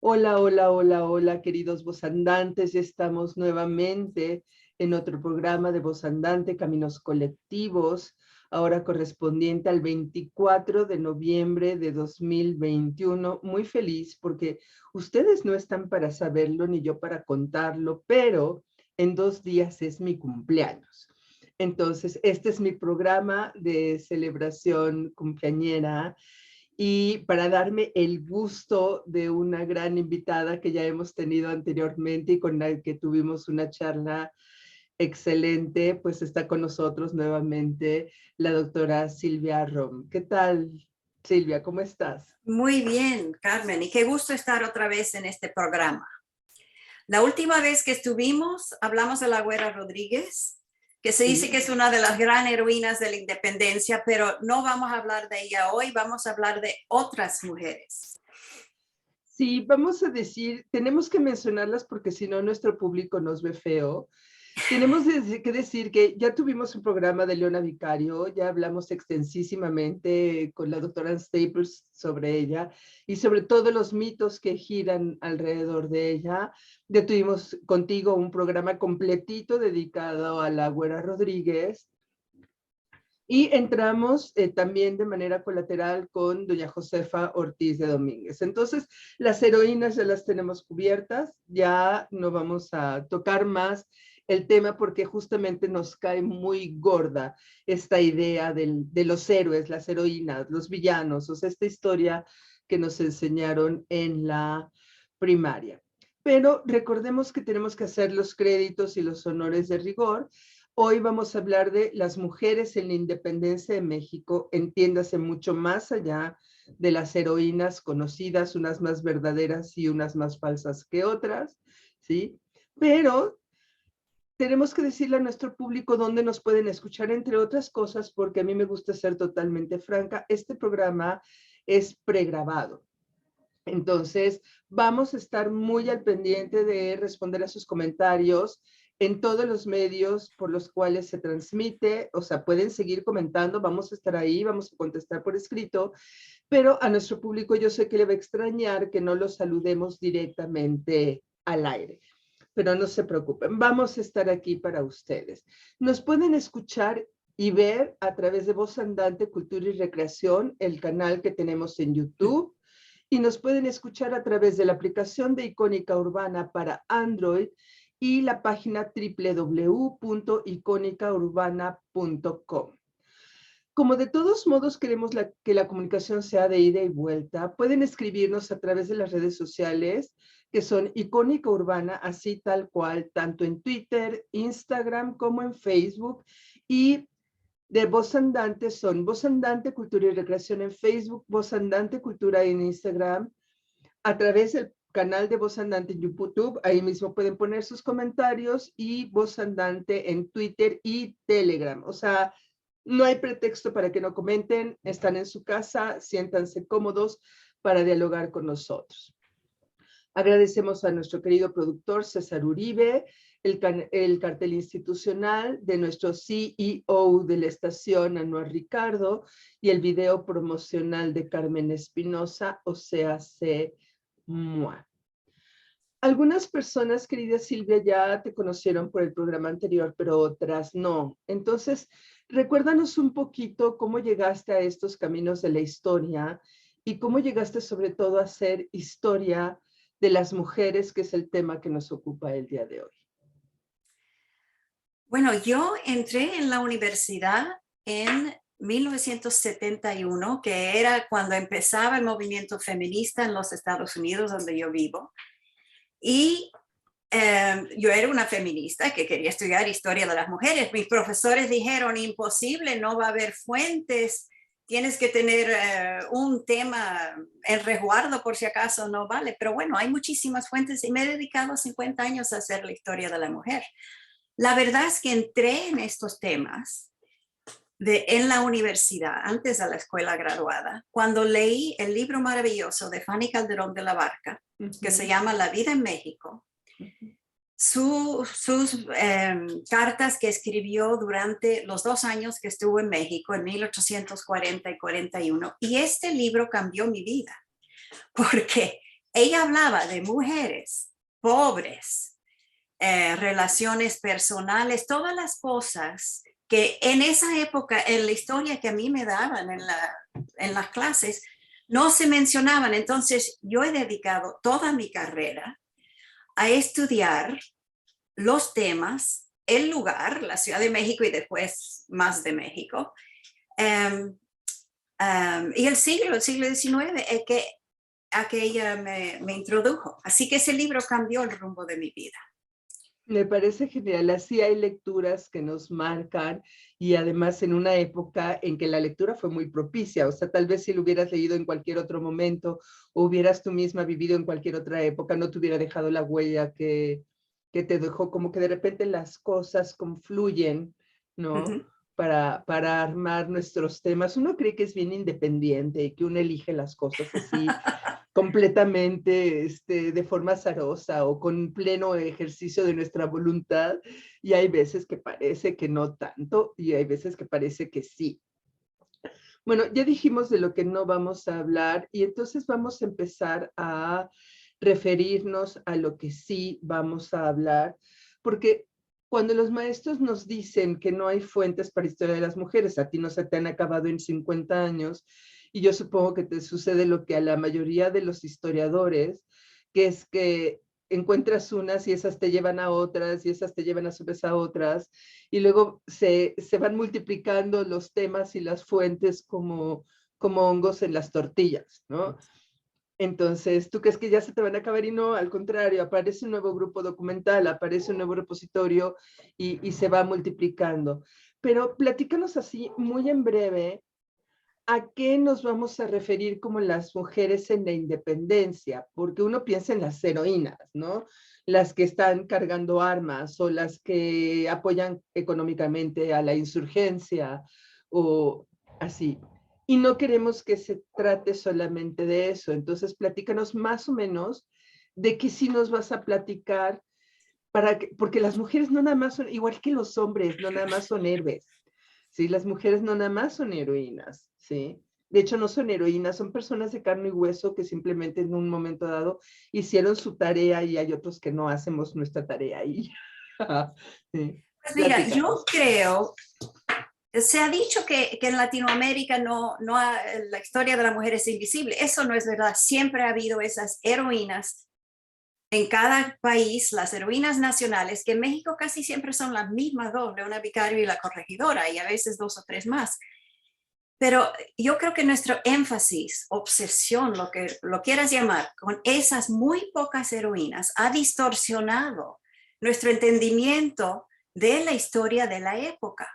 Hola, hola, hola, hola, queridos vozandantes. Ya estamos nuevamente en otro programa de Voz Andante, Caminos Colectivos, ahora correspondiente al 24 de noviembre de 2021. Muy feliz porque ustedes no están para saberlo ni yo para contarlo, pero en 2 días es mi cumpleaños. Entonces, este es mi programa de celebración cumpleañera y para darme el gusto de una gran invitada que ya hemos tenido anteriormente y con la que tuvimos una charla excelente, pues está con nosotros nuevamente la doctora Silvia Rom. ¿Qué tal, Silvia? ¿Cómo estás? Muy bien, Carmen, y qué gusto estar otra vez en este programa. La última vez que estuvimos, hablamos de la Güera Rodríguez, que se dice que es una de las gran heroínas de la independencia, pero no vamos a hablar de ella hoy, vamos a hablar de otras mujeres. Sí, vamos a decir, tenemos que mencionarlas porque si no nuestro público nos ve feo. Tenemos que decir que ya tuvimos un programa de Leona Vicario, ya hablamos extensísimamente con la doctora Ann Staples sobre ella y sobre todos los mitos que giran alrededor de ella. Ya tuvimos contigo un programa completito dedicado a la Güera Rodríguez. Y entramos también de manera colateral con doña Josefa Ortiz de Domínguez. Entonces, las heroínas ya las tenemos cubiertas, ya no vamos a tocar más el tema porque justamente nos cae muy gorda esta idea de los héroes, las heroínas, los villanos, o sea, esta historia que nos enseñaron en la primaria. Pero recordemos que tenemos que hacer los créditos y los honores de rigor. Hoy vamos a hablar de las mujeres en la independencia de México, entiéndase mucho más allá de las heroínas conocidas, unas más verdaderas y unas más falsas que otras, ¿sí? Pero tenemos que decirle a nuestro público dónde nos pueden escuchar, entre otras cosas, porque a mí me gusta ser totalmente franca, este programa es pregrabado. Entonces, vamos a estar muy al pendiente de responder a sus comentarios en todos los medios por los cuales se transmite, o sea, pueden seguir comentando, vamos a estar ahí, vamos a contestar por escrito, pero a nuestro público yo sé que le va a extrañar que no lo saludemos directamente al aire, pero no se preocupen, vamos a estar aquí para ustedes. Nos pueden escuchar y ver a través de Voz Andante, Cultura y Recreación, el canal que tenemos en YouTube, y nos pueden escuchar a través de la aplicación de Icónica Urbana para Android y la página www.icónicaurbana.com. Como de todos modos queremos que la comunicación sea de ida y vuelta, pueden escribirnos a través de las redes sociales que son Icónica Urbana, así tal cual, tanto en Twitter, Instagram como en Facebook, y de Voz Andante son Voz Andante Cultura y Recreación en Facebook, Voz Andante Cultura en Instagram, a través del canal de Voz Andante en YouTube, ahí mismo pueden poner sus comentarios, y Voz Andante en Twitter y Telegram. O sea, no hay pretexto para que no comenten, están en su casa, siéntanse cómodos para dialogar con nosotros. Agradecemos a nuestro querido productor César Uribe, el cartel institucional de nuestro CEO de la estación, Anuar Ricardo, y el video promocional de Carmen Espinosa, o sea, MUA. Algunas personas, querida Silvia, ya te conocieron por el programa anterior, pero otras no. Entonces, recuérdanos un poquito cómo llegaste a estos caminos de la historia y cómo llegaste sobre todo a hacer historia de las mujeres, que es el tema que nos ocupa el día de hoy. Bueno, yo entré en la universidad en 1971, que era cuando empezaba el movimiento feminista en los Estados Unidos, donde yo vivo. Y yo era una feminista que quería estudiar historia de las mujeres. Mis profesores dijeron, imposible, no va a haber fuentes, tienes que tener un tema en resguardo por si acaso no vale. Pero bueno, hay muchísimas fuentes y me he dedicado 50 años a hacer la historia de la mujer. La verdad es que entré en estos temas en la universidad, antes de la escuela graduada, cuando leí el libro maravilloso de Fanny Calderón de la Barca, que se llama La vida en México. Sus cartas que escribió durante los 2 años que estuvo en México, en 1840 y 41. Y este libro cambió mi vida, porque ella hablaba de mujeres pobres, relaciones personales, todas las cosas que en esa época, en la historia que a mí me daban en las clases, no se mencionaban. Entonces, yo he dedicado toda mi carrera a estudiar los temas, el lugar, la Ciudad de México y después más de México, y el siglo XIX, a que ella me introdujo. Así que ese libro cambió el rumbo de mi vida. Me parece genial. Así hay lecturas que nos marcan y además en una época en que la lectura fue muy propicia. O sea, tal vez si lo hubieras leído en cualquier otro momento o hubieras tú misma vivido en cualquier otra época, no te hubiera dejado la huella que te dejó, como que de repente las cosas confluyen, ¿no? Uh-huh. Para armar nuestros temas. Uno cree que es bien independiente y que uno elige las cosas así completamente de forma azarosa o con pleno ejercicio de nuestra voluntad, y hay veces que parece que no tanto y hay veces que parece que sí. Bueno, ya dijimos de lo que no vamos a hablar y entonces vamos a empezar a referirnos a lo que sí vamos a hablar, porque cuando los maestros nos dicen que no hay fuentes para historia de las mujeres, a ti no se te han acabado en 50 años, y yo supongo que te sucede lo que a la mayoría de los historiadores, que es que encuentras unas y esas te llevan a otras y esas te llevan a su vez a otras, y luego se van multiplicando los temas y las fuentes como hongos en las tortillas, ¿no? Entonces, ¿tú crees que ya se te van a acabar? Y no, al contrario, aparece un nuevo grupo documental, aparece un nuevo repositorio y se va multiplicando. Pero platícanos así, muy en breve, ¿a qué nos vamos a referir como las mujeres en la independencia? Porque uno piensa en las heroínas, ¿no? Las que están cargando armas o las que apoyan económicamente a la insurgencia o así. Y no queremos que se trate solamente de eso. Entonces, platícanos más o menos de qué sí nos vas a platicar porque las mujeres no nada más son, igual que los hombres, no nada más son héroes. ¿Sí? Las mujeres no nada más son heroínas, ¿sí? De hecho, no son heroínas, son personas de carne y hueso que simplemente en un momento dado hicieron su tarea y hay otros que no hacemos nuestra tarea y sí. Pues mira, Platícanos. yo creo, se ha dicho que en Latinoamérica la historia de la mujer es invisible. Eso no es verdad. Siempre ha habido esas heroínas en cada país, las heroínas nacionales, que en México casi siempre son las mismas dos, Leona Vicario y la corregidora, y a veces dos o tres más. Pero yo creo que nuestro énfasis, obsesión, lo que lo quieras llamar, con esas muy pocas heroínas, ha distorsionado nuestro entendimiento de la historia de la época.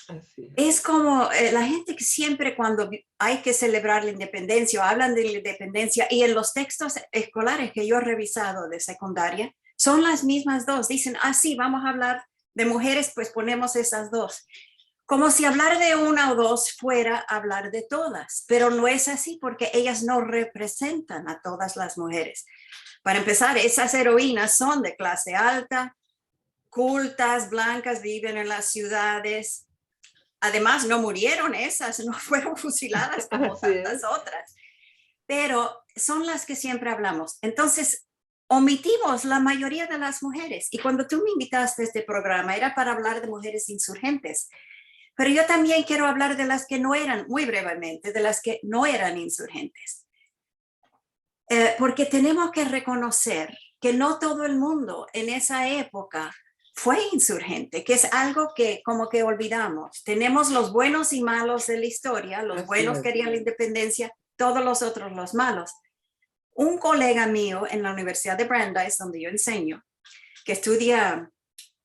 Así es. Es como la gente que siempre cuando hay que celebrar la independencia o hablan de la independencia y en los textos escolares que yo he revisado de secundaria, son las mismas dos. Dicen, sí, vamos a hablar de mujeres, pues ponemos esas dos. Como si hablar de una o dos fuera hablar de todas, pero no es así porque ellas no representan a todas las mujeres. Para empezar, esas heroínas son de clase alta, cultas, blancas, viven en las ciudades. Además, no murieron esas, no fueron fusiladas como Así es. tantas otras, pero son las que siempre hablamos. Entonces, omitimos la mayoría de las mujeres. Y cuando tú me invitaste a este programa, era para hablar de mujeres insurgentes. Pero yo también quiero hablar de las que no eran, muy brevemente, de las que no eran insurgentes. Porque tenemos que reconocer que no todo el mundo en esa época fue insurgente, que es algo que como que olvidamos. Tenemos los buenos y malos de la historia, los Así buenos es. querían la independencia, todos los otros los malos. Un colega mío en la Universidad de Brandeis, donde yo enseño, que estudia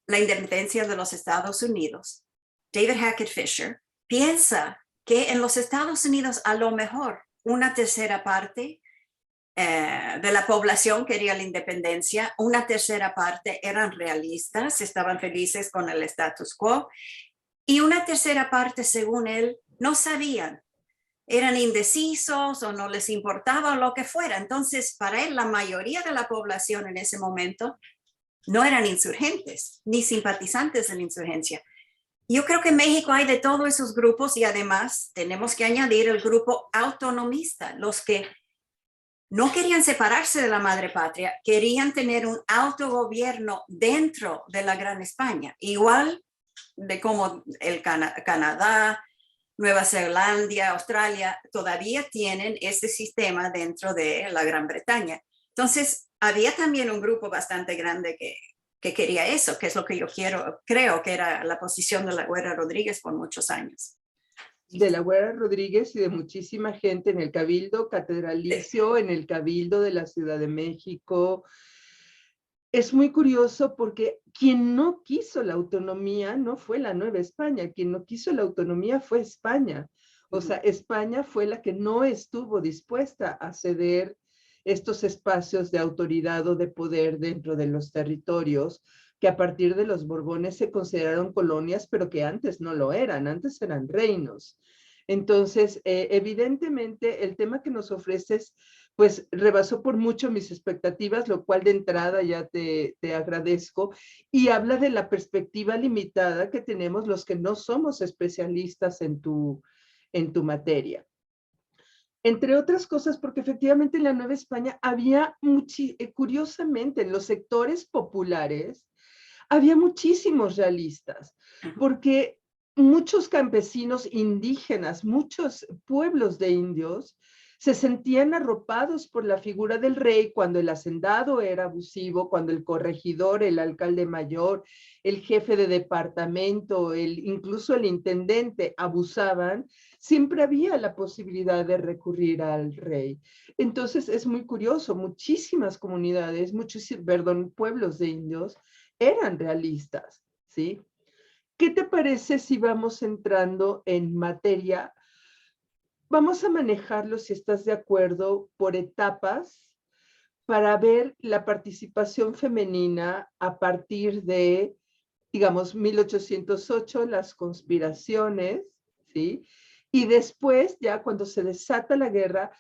la independencia de los Estados Unidos, David Hackett Fisher, piensa que en los Estados Unidos a lo mejor una tercera parte de la población quería la independencia, una tercera parte eran realistas, estaban felices con el status quo, y una tercera parte, según él, no sabían, eran indecisos o no les importaba lo que fuera. Entonces, para él, la mayoría de la población en ese momento no eran insurgentes ni simpatizantes de la insurgencia. Yo creo que en México hay de todos esos grupos y además tenemos que añadir el grupo autonomista, los que no querían separarse de la madre patria, querían tener un autogobierno dentro de la Gran España, igual de como el Canadá, Nueva Zelanda, Australia, todavía tienen este sistema dentro de la Gran Bretaña. Entonces, había también un grupo bastante grande que quería eso, que es lo que yo creo que era la posición de la Güera Rodríguez por muchos años. De la Güera Rodríguez y de muchísima gente en el Cabildo Catedralicio, en el Cabildo de la Ciudad de México. Es muy curioso porque quien no quiso la autonomía no fue la Nueva España, quien no quiso la autonomía fue España. O sea, España fue la que no estuvo dispuesta a ceder estos espacios de autoridad o de poder dentro de los territorios que a partir de los Borbones se consideraron colonias, pero que antes no lo eran, antes eran reinos. Entonces, evidentemente, el tema que nos ofreces pues rebasó por mucho mis expectativas, lo cual de entrada ya te agradezco, y habla de la perspectiva limitada que tenemos los que no somos especialistas en tu materia. Entre otras cosas, porque efectivamente en la Nueva España había, curiosamente, en los sectores populares, había muchísimos realistas, porque muchos campesinos indígenas, muchos pueblos de indios, se sentían arropados por la figura del rey cuando el hacendado era abusivo, cuando el corregidor, el alcalde mayor, el jefe de departamento, incluso el intendente abusaban, siempre había la posibilidad de recurrir al rey. Entonces es muy curioso, muchísimas comunidades, pueblos de indios eran realistas, ¿sí? ¿Qué te parece si vamos entrando en materia? Vamos a manejarlo, si estás de acuerdo, por etapas para ver la participación femenina a partir de, digamos, 1808, las conspiraciones, ¿sí? Y después, ya cuando se desata la guerra,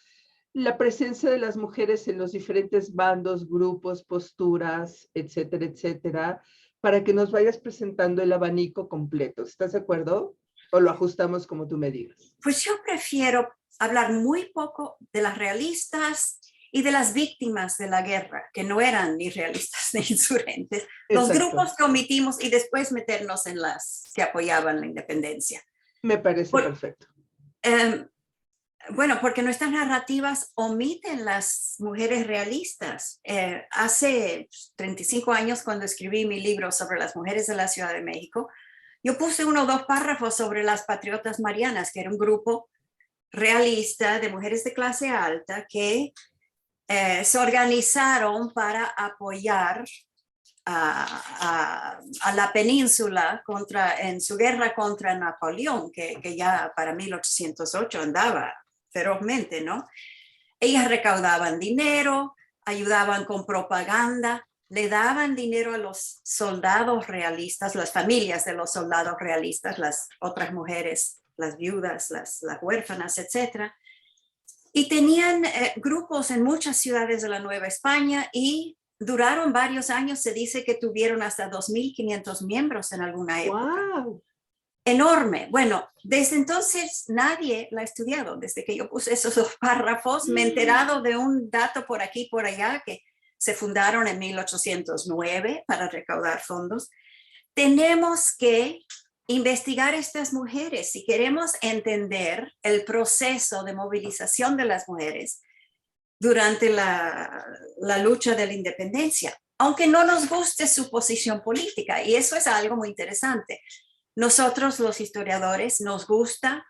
la presencia de las mujeres en los diferentes bandos, grupos, posturas, etcétera, etcétera, para que nos vayas presentando el abanico completo. ¿Estás de acuerdo? ¿O lo ajustamos como tú me digas? Pues yo prefiero hablar muy poco de las realistas y de las víctimas de la guerra, que no eran ni realistas ni insurgentes. Los grupos que omitimos y después meternos en las que apoyaban la independencia. Me parece perfecto. Bueno, porque nuestras narrativas omiten las mujeres realistas. Hace 35 años, cuando escribí mi libro sobre las mujeres de la Ciudad de México, yo puse 1 o 2 párrafos sobre las patriotas marianas, que era un grupo realista de mujeres de clase alta que se organizaron para apoyar a la península en su guerra contra Napoleón, que ya para 1808 andaba ferozmente, ¿no? Ellas recaudaban dinero, ayudaban con propaganda, le daban dinero a los soldados realistas, las familias de los soldados realistas, las otras mujeres, las viudas, las huérfanas, etc. Y tenían grupos en muchas ciudades de la Nueva España y duraron varios años. Se dice que tuvieron hasta 2.500 miembros en alguna época. ¡Wow! Enorme. Bueno, desde entonces nadie la ha estudiado. Desde que yo puse esos 2 párrafos, me he enterado de un dato por aquí y por allá que se fundaron en 1809 para recaudar fondos. Tenemos que investigar estas mujeres si queremos entender el proceso de movilización de las mujeres durante la lucha de la independencia, aunque no nos guste su posición política. Y eso es algo muy interesante. Nosotros, los historiadores, nos gusta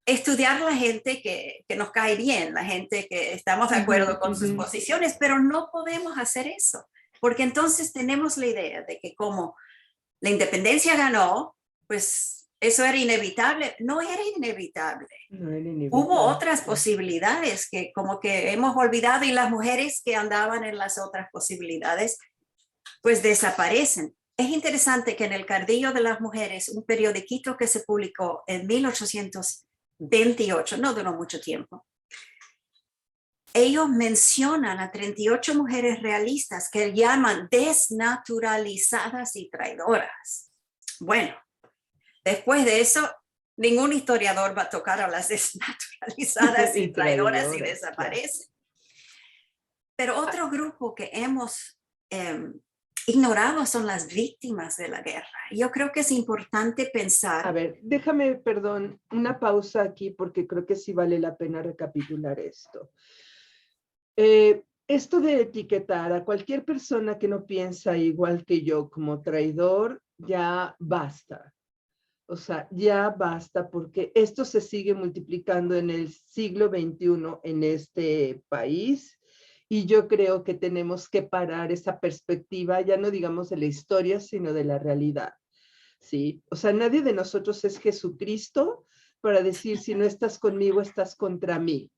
estudiar la gente que nos cae bien, la gente que estamos de acuerdo con sus posiciones, pero no podemos hacer eso, porque entonces tenemos la idea de que como la independencia ganó, pues eso era inevitable. No era inevitable. No era inevitable. Hubo otras posibilidades que como que hemos olvidado y las mujeres que andaban en las otras posibilidades, pues desaparecen. Es interesante que en el Cardillo de las Mujeres, un periodiquito que se publicó en 1828, no duró mucho tiempo, ellos mencionan a 38 mujeres realistas que llaman desnaturalizadas y traidoras. Bueno, después de eso, ningún historiador va a tocar a las desnaturalizadas y traidoras y desaparecen. Pero otro grupo que hemos ignorado son las víctimas de la guerra. Yo creo que es importante pensar. A ver, déjame, perdón, una pausa aquí porque creo que sí vale la pena recapitular esto. Esto de etiquetar a cualquier persona que no piensa igual que yo como traidor, ya basta. O sea, ya basta porque esto se sigue multiplicando en el siglo XXI en este país y yo creo que tenemos que parar esa perspectiva, ya no digamos de la historia, sino de la realidad. ¿Sí? O sea, nadie de nosotros es Jesucristo para decir si no estás conmigo, estás contra mí.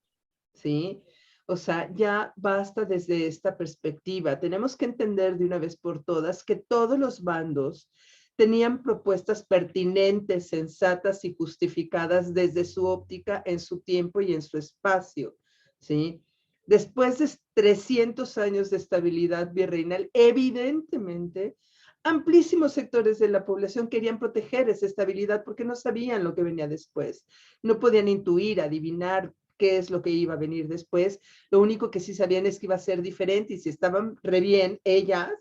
¿Sí? O sea, ya basta desde esta perspectiva. Tenemos que entender de una vez por todas que todos los bandos tenían propuestas pertinentes, sensatas y justificadas desde su óptica, en su tiempo y en su espacio, ¿sí? Después de 300 años de estabilidad virreinal, evidentemente, amplísimos sectores de la población querían proteger esa estabilidad porque no sabían lo que venía después. No podían intuir, adivinar qué es lo que iba a venir después. Lo único que sí sabían es que iba a ser diferente y si estaban re bien ellas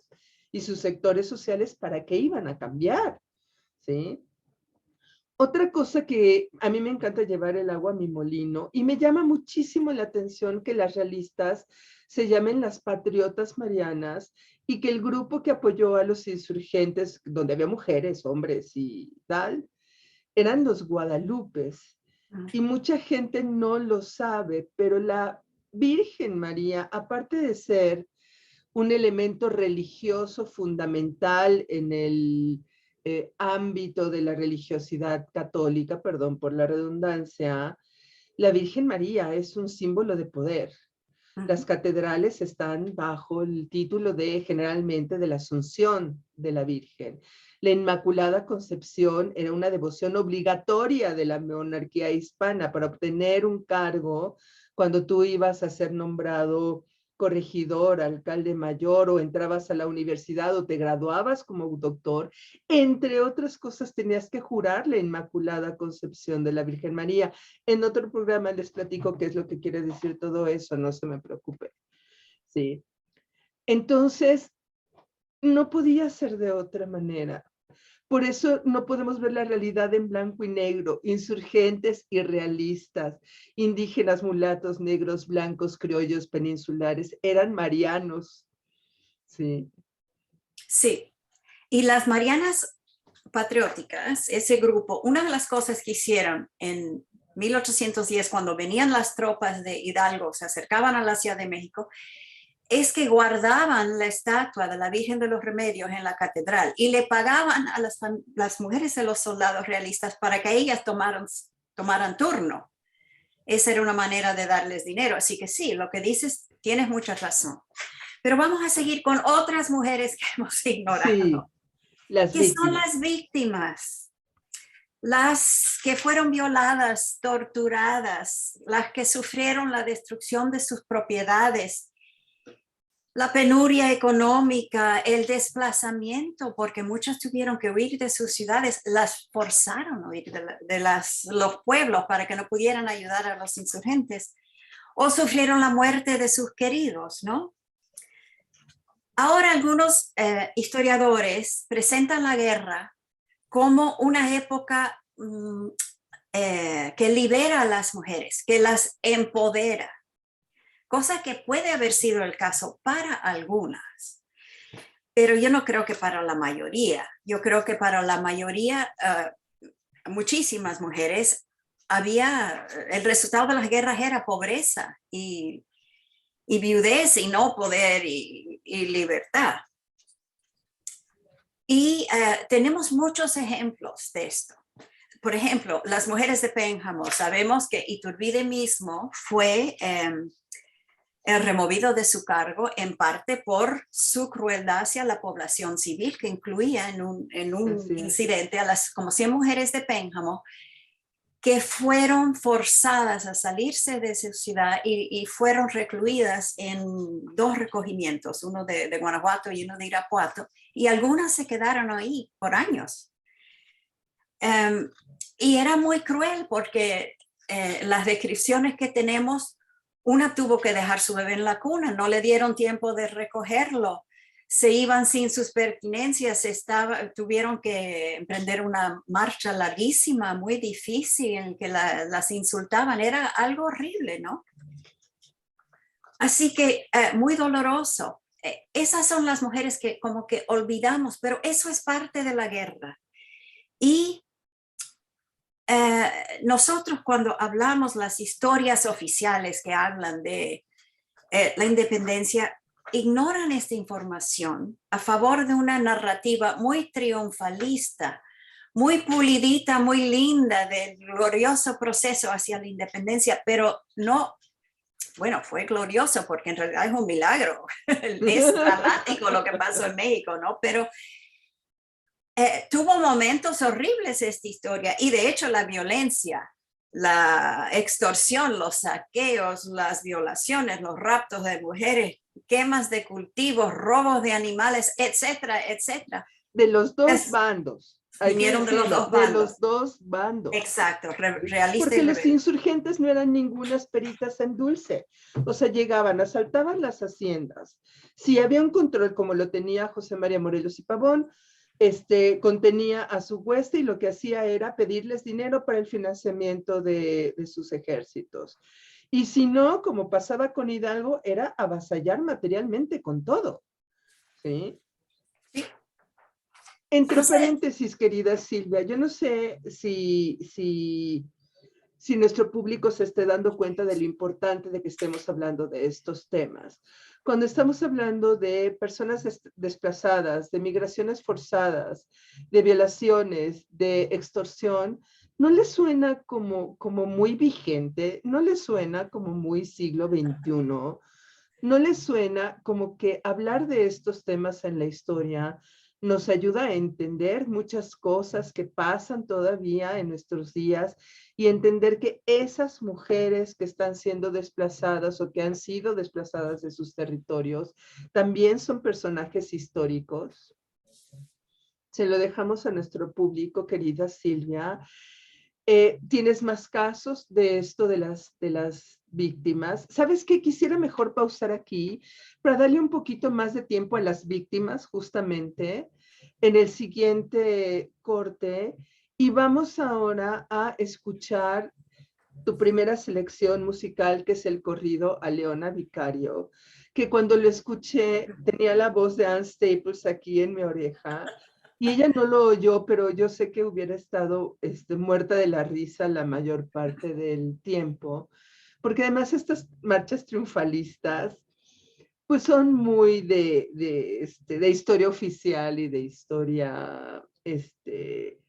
y sus sectores sociales, ¿para qué iban a cambiar? ¿Sí? Otra cosa que a mí me encanta llevar el agua a mi molino y me llama muchísimo la atención que las realistas se llamen las patriotas marianas y que el grupo que apoyó a los insurgentes, donde había mujeres, hombres y tal, eran los guadalupes. Y mucha gente no lo sabe, pero la Virgen María, aparte de ser un elemento religioso fundamental en el ámbito de la religiosidad católica, perdón por la redundancia, la Virgen María es un símbolo de poder. Las catedrales están bajo el título de, generalmente, de la Asunción de la Virgen. La Inmaculada Concepción era una devoción obligatoria de la monarquía hispana para obtener un cargo cuando tú ibas a ser nombrado corregidor, alcalde mayor o entrabas a la universidad o te graduabas como doctor. Entre otras cosas, tenías que jurar la Inmaculada Concepción de la Virgen María. En otro programa les platico qué es lo que quiere decir todo eso, no se me preocupe. Sí. Entonces, no podía ser de otra manera. Por eso no podemos ver la realidad en blanco y negro, insurgentes y realistas, indígenas, mulatos, negros, blancos, criollos, peninsulares, eran marianos. Sí. Sí, y las Marianas Patrióticas, ese grupo, una de las cosas que hicieron en 1810, cuando venían las tropas de Hidalgo, se acercaban a la Ciudad de México, es que guardaban la estatua de la Virgen de los Remedios en la catedral y le pagaban a las mujeres de los soldados realistas para que ellas tomaran turno. Esa era una manera de darles dinero. Así que sí, lo que dices, tienes mucha razón. Pero vamos a seguir con otras mujeres que hemos ignorado. Sí, las que víctimas. son las víctimas, las que fueron violadas, torturadas, las que sufrieron la destrucción de sus propiedades, la penuria económica, el desplazamiento, porque muchas tuvieron que huir de sus ciudades, las forzaron a huir de los pueblos para que no pudieran ayudar a los insurgentes, o sufrieron la muerte de sus queridos, ¿no? Ahora algunos historiadores presentan la guerra como una época que libera a las mujeres, que las empodera, cosa que puede haber sido el caso para algunas, pero yo no creo que para la mayoría. Yo creo que para la mayoría, muchísimas mujeres, el resultado de las guerras era pobreza y viudez y no poder y libertad. Y tenemos muchos ejemplos de esto. Por ejemplo, las mujeres de Pénjamo. Sabemos que Iturbide mismo fue removido de su cargo en parte por su crueldad hacia la población civil, que incluía en un incidente a las como 100 mujeres de Pénjamo que fueron forzadas a salirse de su ciudad y fueron recluidas en 2 recogimientos, uno de Guanajuato y uno de Irapuato, y algunas se quedaron ahí por años. Y era muy cruel porque las descripciones que tenemos Una tuvo que dejar su bebé en la cuna, no le dieron tiempo de recogerlo. Se iban sin sus pertenencias, tuvieron que emprender una marcha larguísima, muy difícil, en que las insultaban. Era algo horrible, ¿no? Así que muy doloroso. Esas son las mujeres que como que olvidamos, pero eso es parte de la guerra. Y nosotros cuando hablamos las historias oficiales que hablan de la independencia, ignoran esta información a favor de una narrativa muy triunfalista, muy pulidita, muy linda del glorioso proceso hacia la independencia, pero no, bueno, fue glorioso porque en realidad es un milagro, es dramático lo que pasó en México, ¿no? Pero tuvo momentos horribles esta historia y de hecho la violencia, la extorsión, los saqueos, las violaciones, los raptos de mujeres, quemas de cultivos, robos de animales, etcétera, etcétera. De los dos bandos. Vinieron de los dos de bandos. los dos bandos. Exacto, realista. Porque los insurgentes no eran ningunas peritas en dulce. O sea, llegaban, asaltaban las haciendas. Si había un control como lo tenía José María Morelos y Pavón, contenía a su hueste y lo que hacía era pedirles dinero para el financiamiento de sus ejércitos. Y si no, como pasaba con Hidalgo, era avasallar materialmente con todo. ¿Sí? Sí. Entre paréntesis, querida Silvia, yo no sé si nuestro público se esté dando cuenta de lo importante de que estemos hablando de estos temas. Cuando estamos hablando de personas desplazadas, de migraciones forzadas, de violaciones, de extorsión, ¿no les suena como muy vigente? ¿No les suena como muy siglo XXI? ¿No les suena como que hablar de estos temas en la historia nos ayuda a entender muchas cosas que pasan todavía en nuestros días y entender que esas mujeres que están siendo desplazadas o que han sido desplazadas de sus territorios también son personajes históricos? Se lo dejamos a nuestro público, querida Silvia. ¿Tienes más casos de esto de las víctimas? ¿Sabes qué? Quisiera mejor pausar aquí para darle un poquito más de tiempo a las víctimas justamente en el siguiente corte y vamos ahora a escuchar tu primera selección musical, que es el corrido a Leona Vicario, que cuando lo escuché tenía la voz de Ann Staples aquí en mi oreja. Y ella no lo oyó, pero yo sé que hubiera estado muerta de la risa la mayor parte del tiempo, porque además estas marchas triunfalistas, pues son muy de historia oficial y de historia de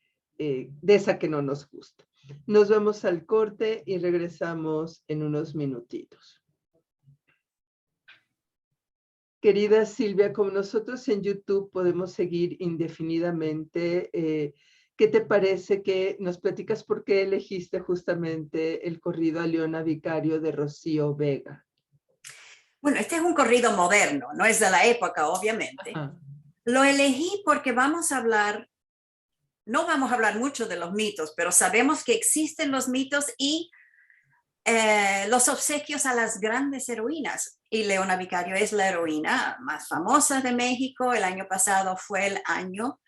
esa que no nos gusta. Nos vamos al corte y regresamos en unos minutitos. Querida Silvia, como nosotros en YouTube podemos seguir indefinidamente, ¿qué te parece que nos platicas por qué elegiste justamente el corrido a Leona Vicario de Rocío Vega? Bueno, este es un corrido moderno, no es de la época, obviamente. Ajá. Lo elegí porque no vamos a hablar mucho de los mitos, pero sabemos que existen los mitos y los obsequios a las grandes heroínas. Y Leona Vicario es la heroína más famosa de México. El año pasado fue el año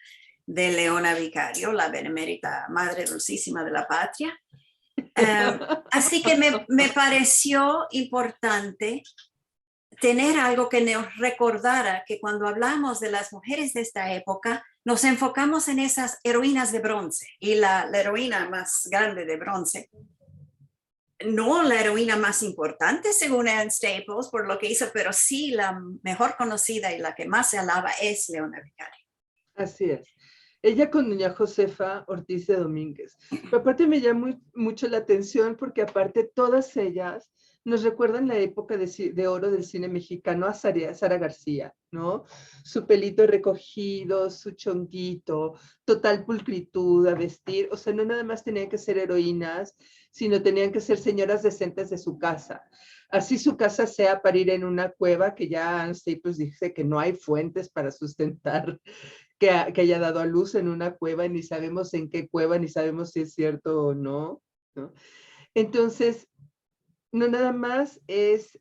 de Leona Vicario, la benemérita Madre Dulcísima de la Patria. Así que me pareció importante tener algo que nos recordara que cuando hablamos de las mujeres de esta época, nos enfocamos en esas heroínas de bronce. Y la heroína más grande de bronce, no la heroína más importante según Ann Staples por lo que hizo, pero sí la mejor conocida y la que más se alaba es Leona Vicario. Así es. Ella con doña Josefa Ortiz de Domínguez. Pero aparte me llama mucho la atención porque aparte todas ellas nos recuerdan la época de oro del cine mexicano a Sara García, ¿no? Su pelito recogido, su chonguito, total pulcritud a vestir. O sea, no nada más tenían que ser heroínas, sino tenían que ser señoras decentes de su casa. Así su casa sea para ir en una cueva, que ya Ann Staples dice que no hay fuentes para sustentar que haya dado a luz en una cueva, ni sabemos en qué cueva, ni sabemos si es cierto o no, ¿no? Entonces, no nada más es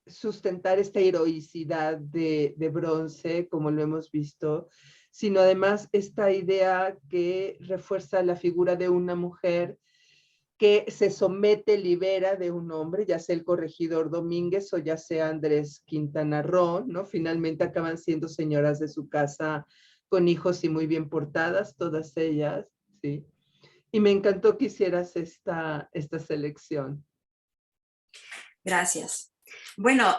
sustentar esta heroicidad de Bronce, como lo hemos visto, sino además esta idea que refuerza la figura de una mujer que se somete, libera de un hombre, ya sea el corregidor Domínguez o ya sea Andrés Quintana Roo, ¿no? Finalmente acaban siendo señoras de su casa con hijos y muy bien portadas, todas ellas, ¿sí? Y me encantó que hicieras esta selección. Gracias. Bueno,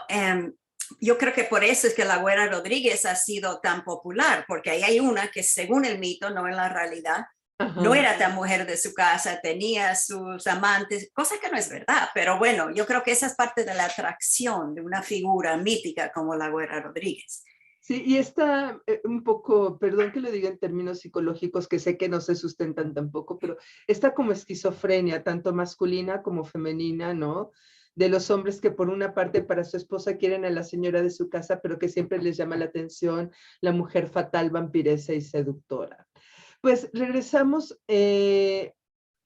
yo creo que por eso es que la Güera Rodríguez ha sido tan popular, porque ahí hay una que según el mito, no en la realidad, Ajá. no era tan mujer de su casa, tenía sus amantes, cosa que no es verdad, pero bueno, yo creo que esa es parte de la atracción de una figura mítica como la Güera Rodríguez. Sí, y está un poco, perdón que lo diga en términos psicológicos, que sé que no se sustentan tampoco, pero está como esquizofrenia, tanto masculina como femenina, ¿no? De los hombres que por una parte para su esposa quieren a la señora de su casa, pero que siempre les llama la atención la mujer fatal, vampiresa y seductora. Pues regresamos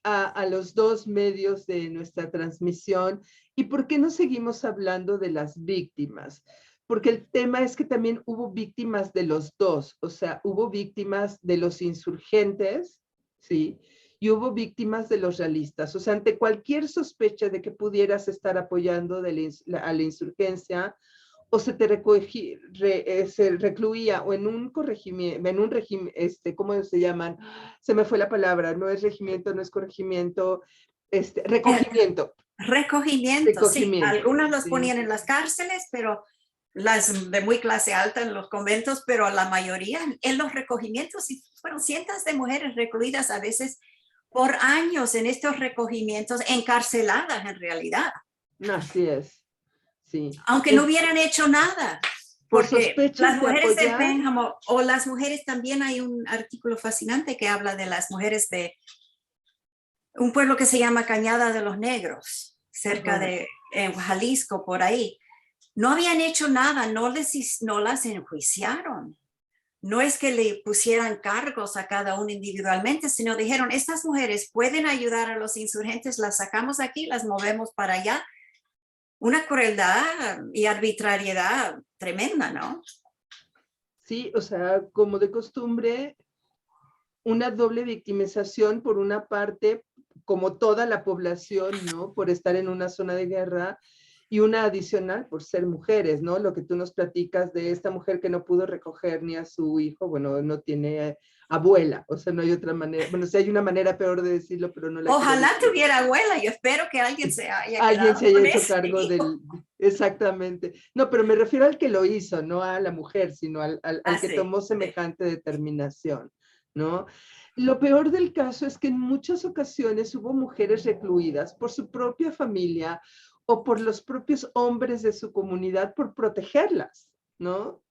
a los dos medios de nuestra transmisión. ¿Y por qué no seguimos hablando de las víctimas? Porque el tema es que también hubo víctimas de los dos, o sea, hubo víctimas de los insurgentes, ¿sí? Y hubo víctimas de los realistas. O sea, ante cualquier sospecha de que pudieras estar apoyando a la insurgencia, o se recluía o en un corregimiento, en un régimen, ¿cómo se llaman? Se me fue la palabra, no es regimiento, no es corregimiento, recogimiento. Recogimiento, sí. Recogimiento. Algunas los Sí. ponían en las cárceles, pero las de muy clase alta en los conventos, pero la mayoría en los recogimientos, y fueron cientos de mujeres recluidas a veces por años en estos recogimientos, encarceladas en realidad. Así es, sí. Aunque no hubieran hecho nada. Por Porque sospechas las de mujeres de apoyar. Pénjamo, o las mujeres, también hay un artículo fascinante que habla de las mujeres de un pueblo que se llama Cañada de los Negros, cerca de Jalisco, por ahí. No habían hecho nada, no las enjuiciaron. No es que le pusieran cargos a cada uno individualmente, sino dijeron, estas mujeres pueden ayudar a los insurgentes, las sacamos aquí, las movemos para allá. Una crueldad y arbitrariedad tremenda, ¿no? Sí, o sea, como de costumbre, una doble victimización por una parte, como toda la población, ¿no? Por estar en una zona de guerra, y una adicional por ser mujeres, ¿no? Lo que tú nos platicas de esta mujer que no pudo recoger ni a su hijo, bueno, no tiene abuela, o sea, no hay otra manera, bueno, sí hay una manera peor de decirlo, pero no la Ojalá quiero decir. tuviera abuela, yo espero que alguien se haya Alguien quedado se haya con hecho ese cargo hijo. exactamente. No, pero me refiero al que lo hizo, no a la mujer, sino al que Sí, tomó sí. semejante determinación, ¿no? Lo peor del caso es que en muchas ocasiones hubo mujeres recluidas por su propia familia o por los propios hombres de su comunidad por protegerlas, ¿no?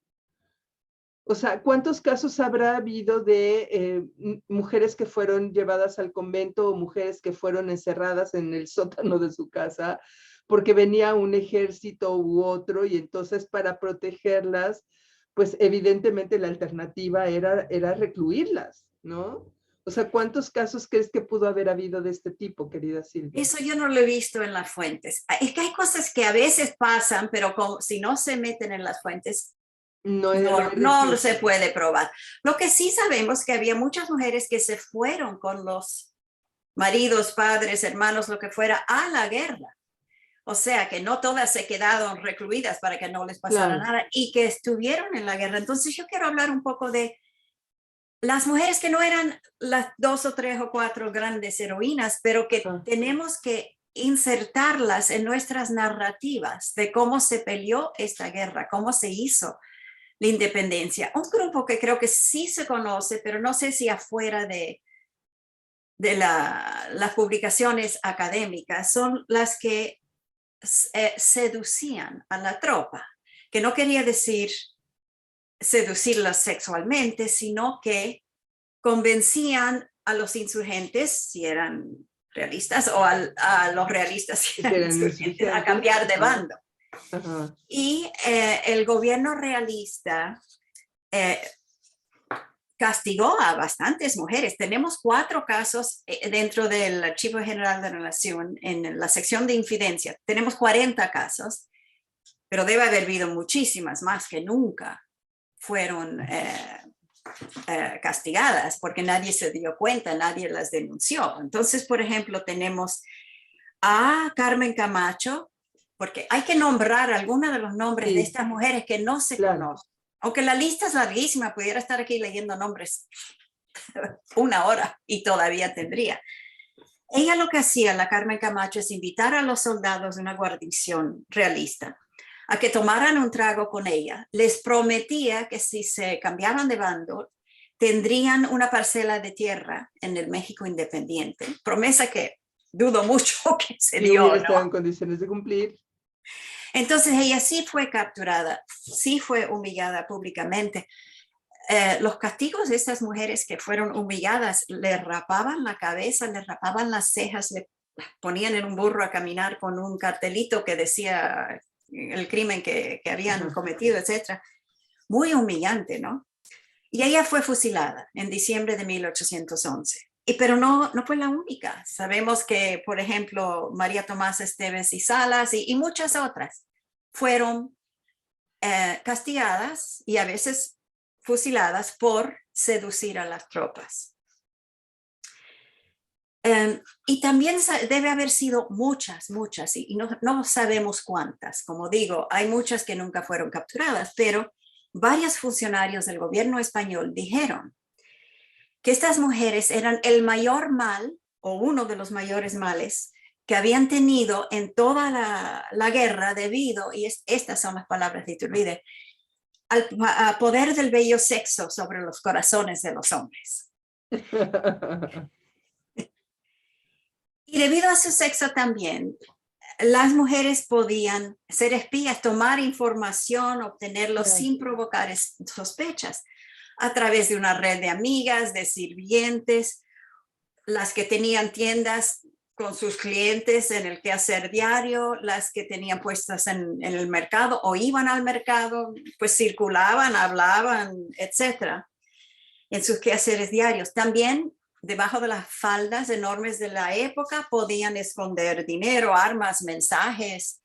O sea, ¿cuántos casos habrá habido de mujeres que fueron llevadas al convento o mujeres que fueron encerradas en el sótano de su casa porque venía un ejército u otro y entonces para protegerlas, pues evidentemente la alternativa era recluirlas, ¿no? O sea, ¿cuántos casos crees que pudo haber habido de este tipo, querida Silvia? Eso yo no lo he visto en las fuentes. Es que hay cosas que a veces pasan, pero como, si no se meten en las fuentes, no se puede probar. Lo que sí sabemos es que había muchas mujeres que se fueron con los maridos, padres, hermanos, lo que fuera, a la guerra. O sea, que no todas se quedaron recluidas para que no les pasara nada y que estuvieron en la guerra. Entonces yo quiero hablar un poco de las mujeres que no eran las 2 o 3 o 4 grandes heroínas, pero que tenemos que insertarlas en nuestras narrativas de cómo se peleó esta guerra, cómo se hizo la independencia. Un grupo que creo que sí se conoce, pero no sé si afuera de las publicaciones académicas, son las que seducían a la tropa, que no quería decir seducirlas sexualmente, sino que convencían a los insurgentes, si eran realistas, o a los realistas, si eran insurgentes, a cambiar de bando. Y el gobierno realista castigó a bastantes mujeres. Tenemos 4 casos dentro del Archivo General de la Nación, en la sección de infidencia. Tenemos 40 casos, pero debe haber habido muchísimas más que nunca fueron castigadas porque nadie se dio cuenta, nadie las denunció. Entonces, por ejemplo, tenemos a Carmen Camacho, porque hay que nombrar algunos de los nombres de estas mujeres que no se conocen. Aunque la lista es larguísima, pudiera estar aquí leyendo nombres 1 hora y todavía tendría. Ella lo que hacía, la Carmen Camacho, es invitar a los soldados de una guarnición realista a que tomaran un trago con ella. Les prometía que si se cambiaban de bando, tendrían una parcela de tierra en el México independiente. Promesa que dudo mucho que se dio, ¿no? Estaba en condiciones de cumplir. Entonces ella sí fue capturada, sí fue humillada públicamente. Los castigos de estas mujeres que fueron humilladas, le rapaban la cabeza, le rapaban las cejas, le ponían en un burro a caminar con un cartelito que decía el crimen que habían cometido, etc. Muy humillante, ¿no? Y ella fue fusilada en diciembre de 1811. Pero no fue la única. Sabemos que, por ejemplo, María Tomasa Esteves y Salas y muchas otras fueron castigadas y a veces fusiladas por seducir a las tropas. Y también debe haber sido muchas, y no sabemos cuántas. Como digo, hay muchas que nunca fueron capturadas, pero varios funcionarios del gobierno español dijeron que estas mujeres eran el mayor mal, o uno de los mayores males, que habían tenido en toda la guerra debido, y estas son las palabras de Iturbide, al poder del bello sexo sobre los corazones de los hombres. Y debido a su sexo también, las mujeres podían ser espías, tomar información, obtenerlo sin provocar sospechas, a través de una red de amigas, de sirvientes, las que tenían tiendas con sus clientes en el quehacer diario, las que tenían puestas en el mercado o iban al mercado, pues circulaban, hablaban, etcétera, en sus quehaceres diarios. También debajo de las faldas enormes de la época podían esconder dinero, armas, mensajes,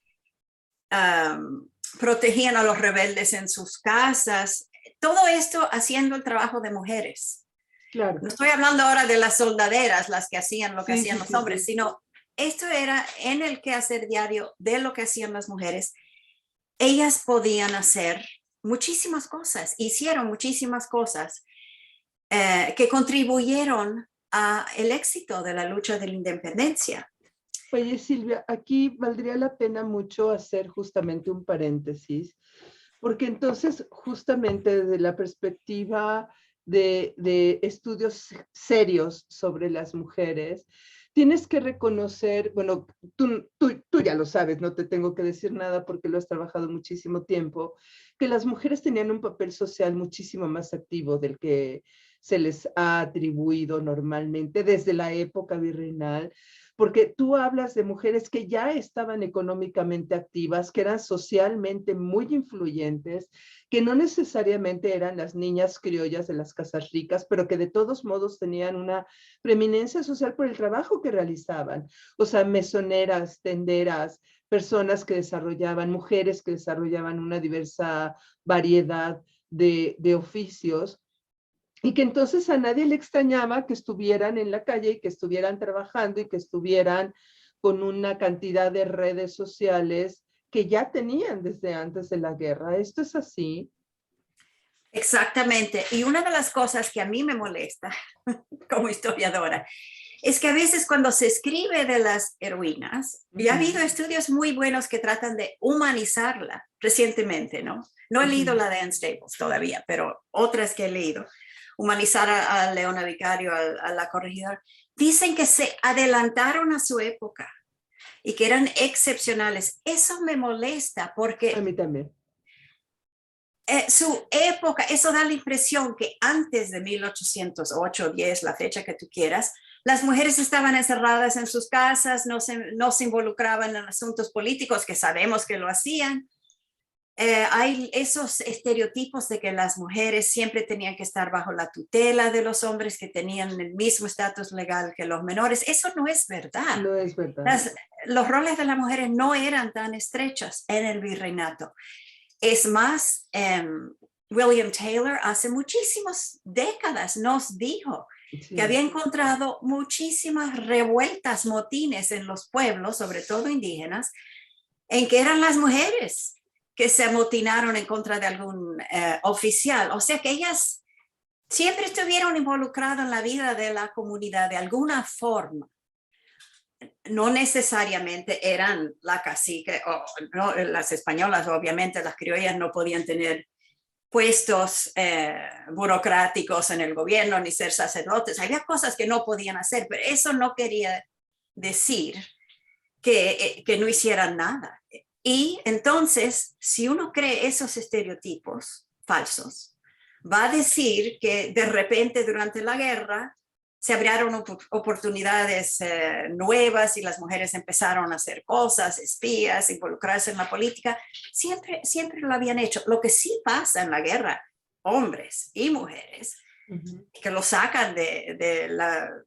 protegían a los rebeldes en sus casas. Todo esto haciendo el trabajo de mujeres. Claro. No estoy hablando ahora de las soldaderas, las que hacían lo que hacían los hombres, sino esto era en el quehacer diario de lo que hacían las mujeres. Ellas podían hacer muchísimas cosas, hicieron muchísimas cosas que contribuyeron al éxito de la lucha de la independencia. Oye, Silvia, aquí valdría la pena mucho hacer justamente un paréntesis, porque entonces justamente desde la perspectiva de estudios serios sobre las mujeres, tienes que reconocer, bueno, tú ya lo sabes, no te tengo que decir nada porque lo has trabajado muchísimo tiempo, que las mujeres tenían un papel social muchísimo más activo del que se les ha atribuido normalmente desde la época virreinal, porque tú hablas de mujeres que ya estaban económicamente activas, que eran socialmente muy influyentes, que no necesariamente eran las niñas criollas de las casas ricas, pero que de todos modos tenían una preeminencia social por el trabajo que realizaban. O sea, mesoneras, tenderas, personas que desarrollaban, mujeres que desarrollaban una diversa variedad de oficios, y que entonces a nadie le extrañaba que estuvieran en la calle y que estuvieran trabajando y que estuvieran con una cantidad de redes sociales que ya tenían desde antes de la guerra. ¿Esto es así? Exactamente. Y una de las cosas que a mí me molesta como historiadora es que a veces cuando se escribe de las heroínas, y ha habido estudios muy buenos que tratan de humanizarla recientemente, ¿no? No he leído la de Anne Staples todavía, pero otras que he leído. Humanizar a Leona Vicario, a la corregidora, dicen que se adelantaron a su época y que eran excepcionales. Eso me molesta porque a mí también. Su época, eso da la impresión que antes de 1808, 10, la fecha que tú quieras, las mujeres estaban encerradas en sus casas, no se involucraban en asuntos políticos, que sabemos que lo hacían, hay esos estereotipos de que las mujeres siempre tenían que estar bajo la tutela de los hombres que tenían el mismo estatus legal que los menores. Eso no es verdad. No es verdad. Los roles de las mujeres no eran tan estrechos en el virreinato. Es más, William Taylor hace muchísimas décadas nos dijo que había encontrado muchísimas revueltas, motines en los pueblos, sobre todo indígenas, en que eran las mujeres que se amotinaron en contra de algún oficial. O sea que ellas siempre estuvieron involucradas en la vida de la comunidad de alguna forma. No necesariamente eran la cacique, o no, las españolas, obviamente las criollas no podían tener puestos burocráticos en el gobierno ni ser sacerdotes. Había cosas que no podían hacer, pero eso no quería decir que no hicieran nada. Y entonces, si uno cree esos estereotipos falsos, va a decir que de repente durante la guerra se abrieron oportunidades nuevas y las mujeres empezaron a hacer cosas, espías, involucrarse en la política. Siempre lo habían hecho. Lo que sí pasa en la guerra, hombres y mujeres, que lo sacan de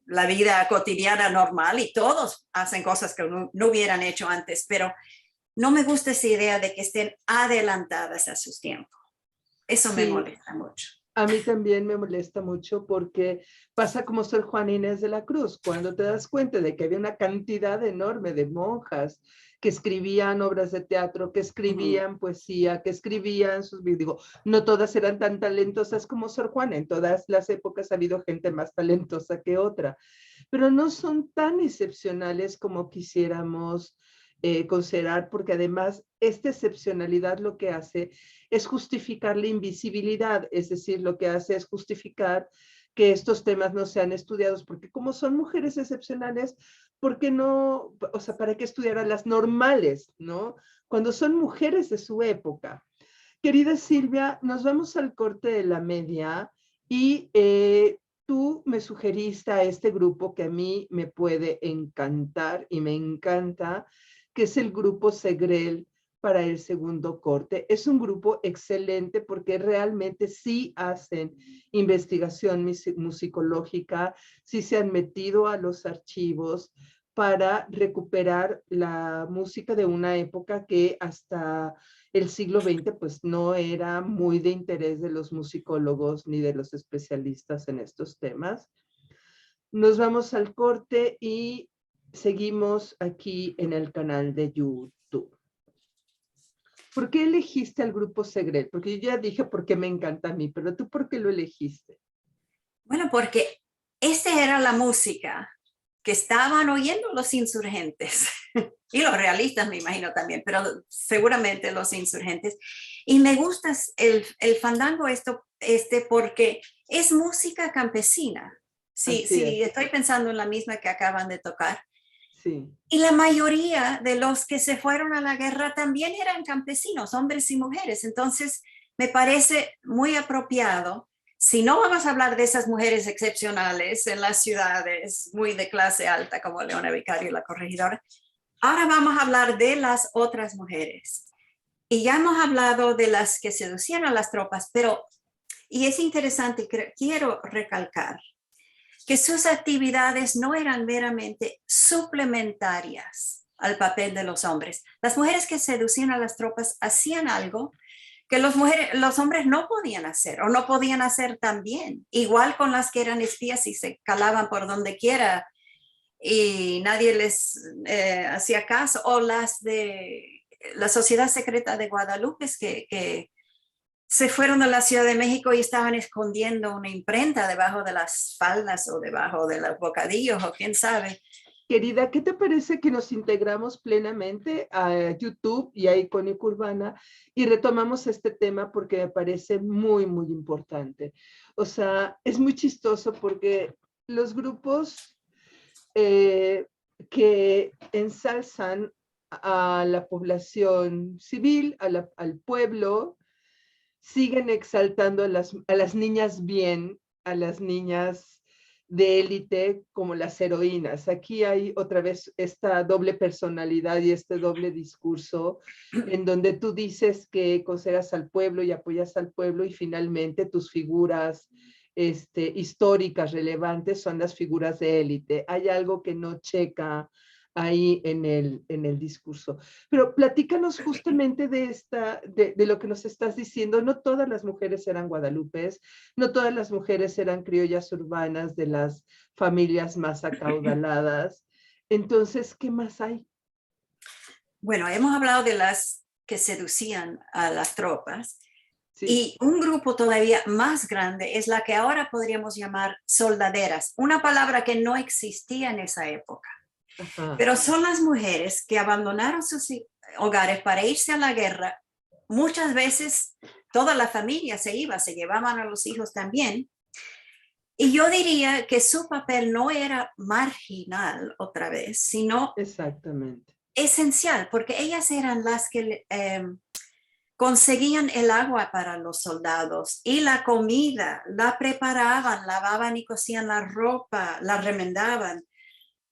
la vida cotidiana normal y todos hacen cosas que no hubieran hecho antes, pero no me gusta esa idea de que estén adelantadas a sus tiempos. Eso me molesta mucho. A mí también me molesta mucho porque pasa como Sor Juana Inés de la Cruz, cuando te das cuenta de que había una cantidad enorme de monjas que escribían obras de teatro, que escribían poesía, que escribían sus... Digo, no todas eran tan talentosas como Sor Juana, en todas las épocas ha habido gente más talentosa que otra, pero no son tan excepcionales como quisiéramos considerar, porque además esta excepcionalidad lo que hace es justificar la invisibilidad, es decir, lo que hace es justificar que estos temas no sean estudiados, porque como son mujeres excepcionales, ¿por qué no? O sea, ¿para qué estudiar a las normales, no? Cuando son mujeres de su época. Querida Silvia, nos vamos al corte de la media y tú me sugeriste a este grupo que a mí me puede encantar y me encanta, que es el grupo Segrel para el segundo corte. Es un grupo excelente porque realmente sí hacen investigación musicológica, sí se han metido a los archivos para recuperar la música de una época que hasta el siglo XX pues no era muy de interés de los musicólogos ni de los especialistas en estos temas. Nos vamos al corte y seguimos aquí en el canal de YouTube. ¿Por qué elegiste al grupo Segrel? Porque yo ya dije por qué me encanta a mí, pero tú ¿por qué lo elegiste? Bueno, porque esta era la música que estaban oyendo los insurgentes y los realistas me imagino también, pero seguramente los insurgentes. Y me gusta el fandango porque es música campesina. Sí, estoy pensando en la misma que acaban de tocar. Sí. Y la mayoría de los que se fueron a la guerra también eran campesinos, hombres y mujeres. Entonces, me parece muy apropiado. Si no vamos a hablar de esas mujeres excepcionales en las ciudades muy de clase alta como Leona Vicario y la Corregidora, ahora vamos a hablar de las otras mujeres. Y ya hemos hablado de las que seducían a las tropas, y es interesante, quiero recalcar que sus actividades no eran meramente suplementarias al papel de los hombres. Las mujeres que seducían a las tropas hacían algo que los hombres no podían hacer o no podían hacer tan bien, igual con las que eran espías y se calaban por donde quiera y nadie les hacía caso, o las de la Sociedad Secreta de Guadalupe que se fueron a la Ciudad de México y estaban escondiendo una imprenta debajo de las faldas o debajo de los bocadillos o quién sabe. Querida, ¿qué te parece que nos integramos plenamente a YouTube y a Icónica Urbana y retomamos este tema porque me parece muy, muy importante? O sea, es muy chistoso porque los grupos que ensalzan a la población civil, al pueblo, siguen exaltando a las niñas bien, a las niñas de élite como las heroínas. Aquí hay otra vez esta doble personalidad y este doble discurso en donde tú dices que consideras al pueblo y apoyas al pueblo y finalmente tus figuras históricas relevantes son las figuras de élite. Hay algo que no checa ahí en el discurso. Pero platícanos justamente de lo que nos estás diciendo. No todas las mujeres eran guadalupes, no todas las mujeres eran criollas urbanas de las familias más acaudaladas. Entonces, ¿qué más hay? Bueno, hemos hablado de las que seducían a las tropas. Sí. Y un grupo todavía más grande es la que ahora podríamos llamar soldaderas, una palabra que no existía en esa época. Ajá. Pero son las mujeres que abandonaron sus hogares para irse a la guerra. Muchas veces toda la familia se iba, se llevaban a los hijos también. Y yo diría que su papel no era marginal otra vez, sino exactamente esencial, porque ellas eran las que conseguían el agua para los soldados y la comida, la preparaban, lavaban y cosían la ropa, la remendaban,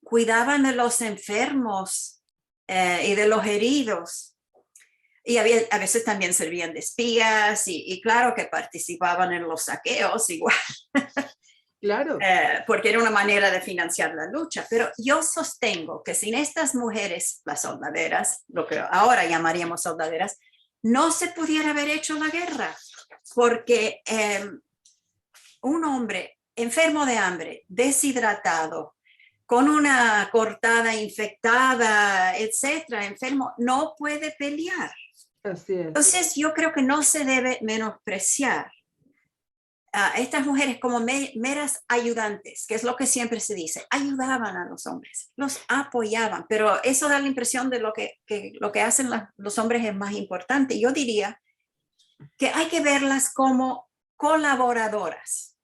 cuidaban de los enfermos y de los heridos. Y a veces también servían de espías y claro que participaban en los saqueos igual. Claro. Porque era una manera de financiar la lucha. Pero yo sostengo que sin estas mujeres, las soldaderas, lo que ahora llamaríamos soldaderas, no se pudiera haber hecho la guerra, porque un hombre enfermo de hambre, deshidratado, con una cortada infectada, etcétera, enfermo, no puede pelear. Así es. Entonces, yo creo que no se debe menospreciar a estas mujeres como meras ayudantes, que es lo que siempre se dice, ayudaban a los hombres, los apoyaban, pero eso da la impresión de lo que hacen los hombres es más importante. Yo diría que hay que verlas como colaboradoras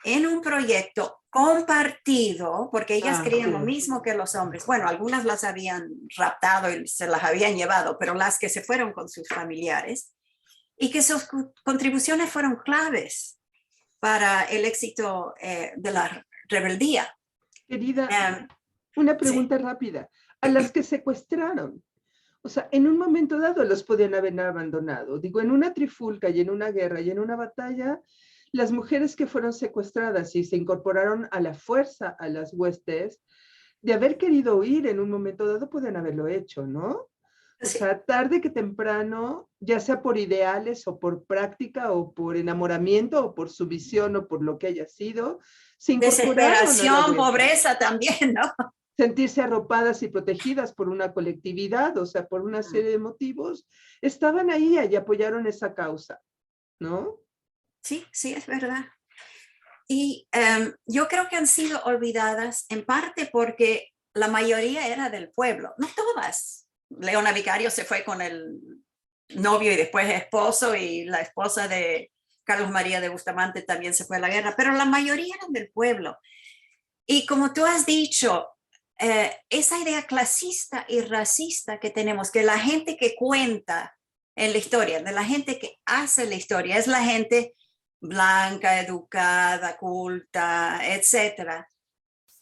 en un proyecto compartido, porque ellas querían lo mismo que los hombres. Bueno, algunas las habían raptado y se las habían llevado, pero las que se fueron con sus familiares y que sus contribuciones fueron claves para el éxito de la rebeldía. Querida, una pregunta rápida. A las que secuestraron, o sea, en un momento dado los podían haber abandonado. Digo, en una trifulca y en una guerra y en una batalla, las mujeres que fueron secuestradas y se incorporaron a la fuerza a las huestes, de haber querido huir en un momento dado, pueden haberlo hecho, ¿no? O sea, tarde que temprano, ya sea por ideales o por práctica o por enamoramiento o por su visión o por lo que haya sido, se incorporaron. Desesperación, pobreza también, ¿no? Sentirse arropadas y protegidas por una colectividad, o sea, por una serie de motivos, estaban ahí y apoyaron esa causa, ¿no? Sí, sí, es verdad. Y yo creo que han sido olvidadas en parte porque la mayoría era del pueblo, no todas. Leona Vicario se fue con el novio y después esposo, y la esposa de Carlos María de Bustamante también se fue a la guerra, pero la mayoría eran del pueblo. Y como tú has dicho, esa idea clasista y racista que tenemos, que la gente que cuenta en la historia, de la gente que hace la historia, es la gente blanca, educada, culta, etcétera,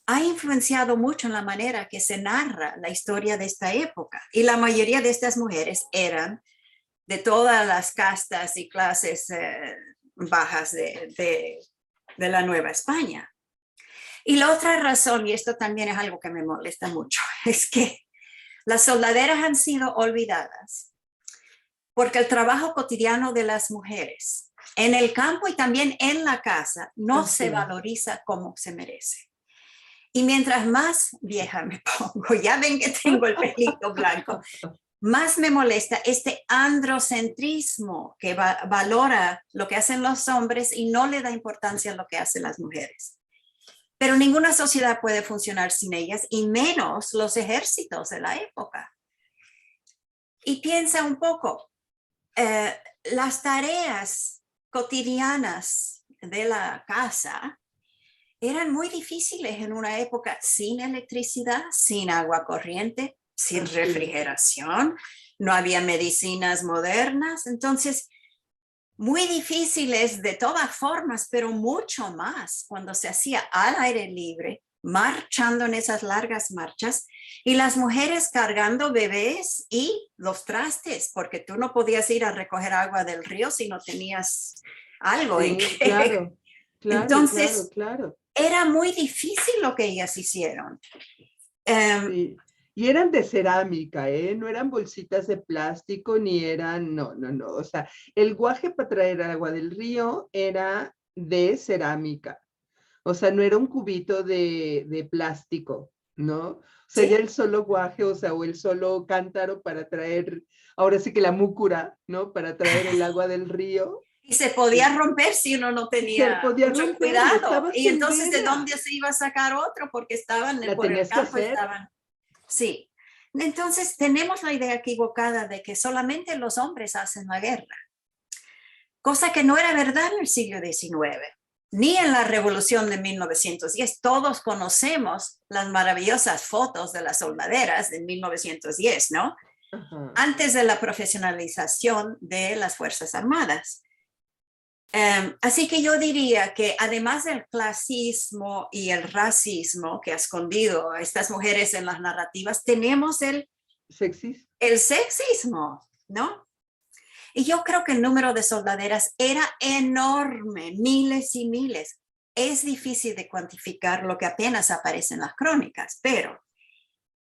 ha influenciado mucho en la manera que se narra la historia de esta época. Y la mayoría de estas mujeres eran de todas las castas y clases bajas de la Nueva España. Y la otra razón, y esto también es algo que me molesta mucho, es que las soldaderas han sido olvidadas porque el trabajo cotidiano de las mujeres en el campo y también en la casa no se valoriza como se merece. Y mientras más vieja me pongo, ya ven que tengo el pelito blanco, más me molesta este androcentrismo que valora lo que hacen los hombres y no le da importancia a lo que hacen las mujeres. Pero ninguna sociedad puede funcionar sin ellas, y menos los ejércitos de la época. Y piensa un poco, las tareas cotidianas de la casa eran muy difíciles en una época sin electricidad, sin agua corriente, sin refrigeración, no había medicinas modernas. Entonces, muy difíciles de todas formas, pero mucho más cuando se hacía al aire libre, marchando en esas largas marchas, y las mujeres cargando bebés y los trastes, porque tú no podías ir a recoger agua del río si no tenías algo en Sí, que. claro, claro, claro, Entonces, claro. era muy difícil lo que ellas hicieron. Um, Sí. Y eran de cerámica, ¿eh? No eran bolsitas de plástico, ni eran, no, no, no. O sea, el guaje para traer agua del río era de cerámica. O sea, no era un cubito de plástico, ¿no? O sea, ya ¿Sí? el solo guaje, o sea, o el solo cántaro para traer, ahora sí que la múcura, ¿no? Para traer el agua del río. Y se podía Y, romper si uno no y se tenía podía mucho romper y cuidado. estabas Y en entonces, ¿de veda. dónde se iba a sacar otro? Porque estaban La por el tenías que campo, hacer. estaban. Sí. Entonces, tenemos la idea equivocada de que solamente los hombres hacen la guerra, cosa que no era verdad en el siglo XIX, ni en la Revolución de 1910. Todos conocemos las maravillosas fotos de las soldaderas de 1910, ¿no? Ajá. Antes de la profesionalización de las Fuerzas Armadas. Así que yo diría que además del clasismo y el racismo que ha escondido a estas mujeres en las narrativas, tenemos Sexys. el sexismo, ¿no? Y yo creo que el número de soldaderas era enorme, miles y miles. Es difícil de cuantificar lo que apenas aparece en las crónicas, pero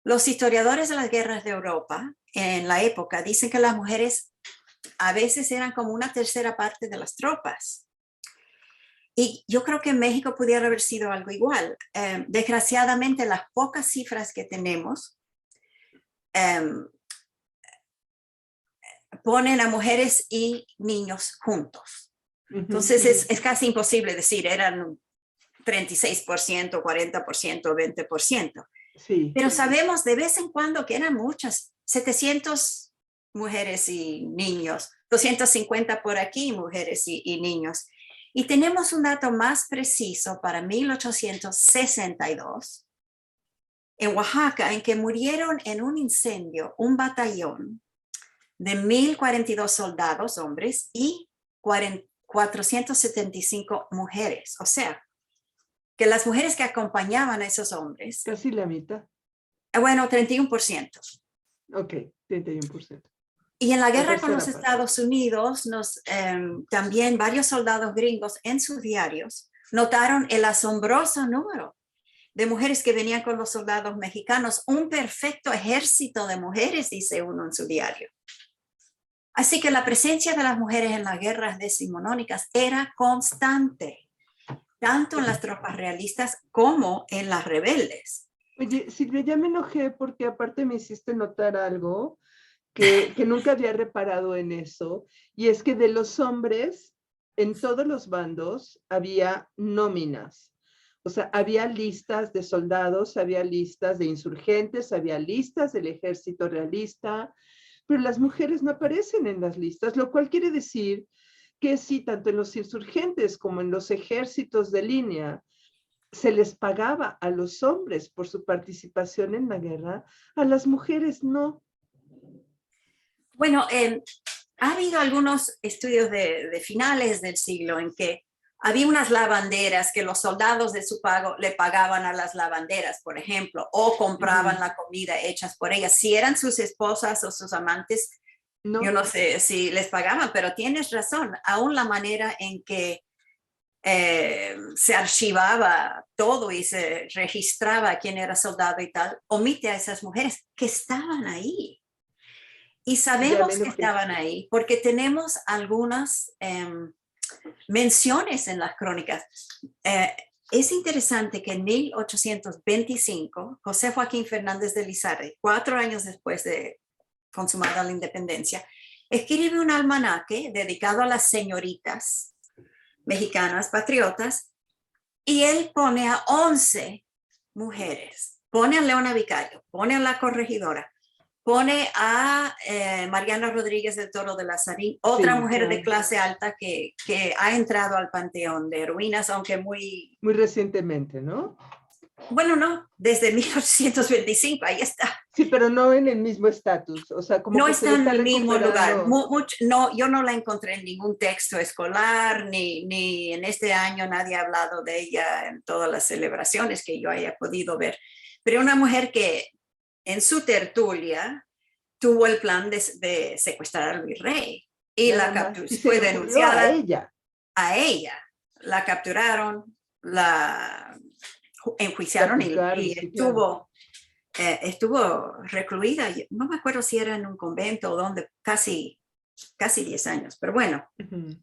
los historiadores de las guerras de Europa en la época dicen que las mujeres a veces eran como una tercera parte de las tropas. Y yo creo que en México pudiera haber sido algo igual. Desgraciadamente, las pocas cifras que tenemos ponen a mujeres y niños juntos. Entonces es casi imposible decir, eran 36%, 40%, 20%. Sí. Pero sabemos de vez en cuando que eran muchas, 700 mujeres y niños, 250 por aquí, mujeres y niños. Y tenemos un dato más preciso para 1862, en Oaxaca, en que murieron en un incendio un batallón de 1,042 soldados, hombres, y 475 mujeres. O sea, que las mujeres que acompañaban a esos hombres, Casi la mitad. bueno, 31%. Ok, 31%. Y en la La guerra con los tercera parte. Estados Unidos, también varios soldados gringos en sus diarios notaron el asombroso número de mujeres que venían con los soldados mexicanos, un perfecto ejército de mujeres, dice uno en su diario. Así que la presencia de las mujeres en las guerras decimonónicas era constante, tanto en las tropas realistas como en las rebeldes. Oye, Silvia, ya me enojé porque aparte me hiciste notar algo que nunca había reparado en eso, y es que de los hombres, en todos los bandos había nóminas. O sea, había listas de soldados, había listas de insurgentes, había listas del ejército realista, pero las mujeres no aparecen en las listas, lo cual quiere decir que sí, tanto en los insurgentes como en los ejércitos de línea, se les pagaba a los hombres por su participación en la guerra, a las mujeres no. Bueno, ha habido algunos estudios de finales del siglo en que había unas lavanderas que los soldados de su pago le pagaban a las lavanderas, por ejemplo, o compraban la comida hechas por ellas. Si eran sus esposas o sus amantes, yo No, no sé si les pagaban, pero tienes razón, aún la manera en que se archivaba todo y se registraba quién era soldado y tal, omite a esas mujeres que estaban ahí. Y ya me sabemos que enojé. estaban ahí porque tenemos algunas menciones en las crónicas. Es interesante que en 1825, José Joaquín Fernández de Lizardi, 4 años después de consumada la independencia, escribe un almanaque dedicado a las señoritas mexicanas patriotas y él pone a 11 mujeres. Pone a Leona Vicario, pone a la corregidora, pone a Mariana Rodríguez del Toro de Lazarín, otra Sí, mujer de claro. clase alta que ha entrado al panteón de heroínas, aunque muy, Muy recientemente, ¿no? bueno, no, desde 1825, ahí está. Sí, pero no en el mismo estatus, o sea, como No que se le está en está el mismo lugar. recuperando. No, yo no la encontré en ningún texto escolar, ni en este año nadie ha hablado de ella en todas las celebraciones que yo haya podido ver. Pero una mujer que en su tertulia tuvo el plan de secuestrar al virrey y Nada la más. capturó, Y se fue le ocurrió a denunciada ella. a ella. La capturaron, la La enjuiciaron juzgaron, y sí, claro. estuvo recluida, no me acuerdo si era en un convento o donde, casi 10 años, pero bueno, Ujú.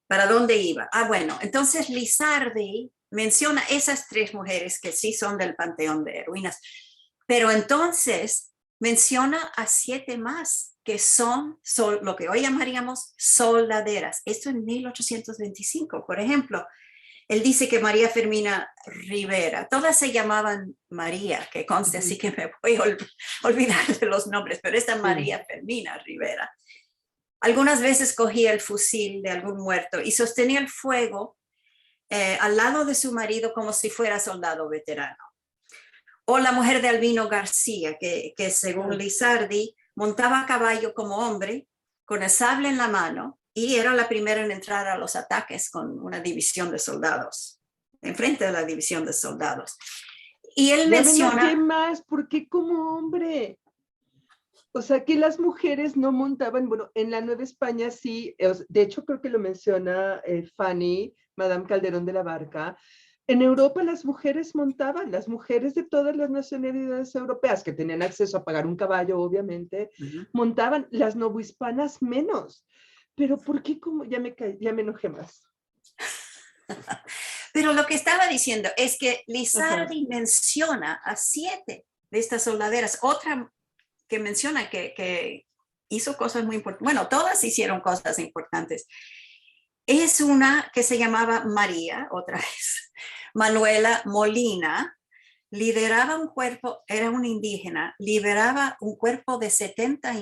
¿para dónde iba? Ah, bueno, entonces Lizardi menciona esas 3 mujeres que sí son del panteón de heroínas, pero entonces menciona a 7 más que son lo que hoy llamaríamos soldaderas. Esto en 1825, por ejemplo. Él dice que María Fermina Rivera, todas se llamaban María, que conste, así Ujú. que me voy a olvidar de los nombres, pero esta Sí. María Fermina Rivera. Algunas veces cogía el fusil de algún muerto y sostenía el fuego al lado de su marido como si fuera soldado veterano. O la mujer de Albino García, que según Ah, Lizardi montaba a caballo como hombre, con el sable en la mano, y era la primera en entrar a los ataques con una división de soldados, enfrente de la división de soldados. Y él ya me enojé menciona, más, ¿por qué como hombre? O sea, que las mujeres no montaban, bueno, en la Nueva España sí, de hecho creo que lo menciona Fanny, Madame Calderón de la Barca. En Europa las mujeres montaban, las mujeres de todas las nacionalidades europeas que tenían acceso a pagar un caballo, obviamente, montaban, las novohispanas menos. Pero ¿por qué como ya me enojé más? pero lo que estaba diciendo es que Ajá. Lizardi menciona a 7 de estas soldaderas. Otra que menciona que hizo cosas muy importantes, bueno, todas hicieron cosas importantes. Es una que se llamaba María, otra vez, Manuela Molina, lideraba un cuerpo, era una indígena, liberaba un cuerpo de 70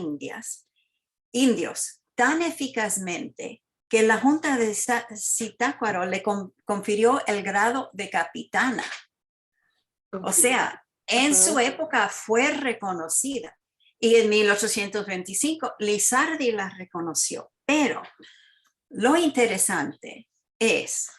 indios tan eficazmente que la Junta de Zitácuaro le confirió el grado de capitana. O Ok. sea, en su Ajá. época fue reconocida. Y en 1825 Lizardi la reconoció. Pero lo interesante es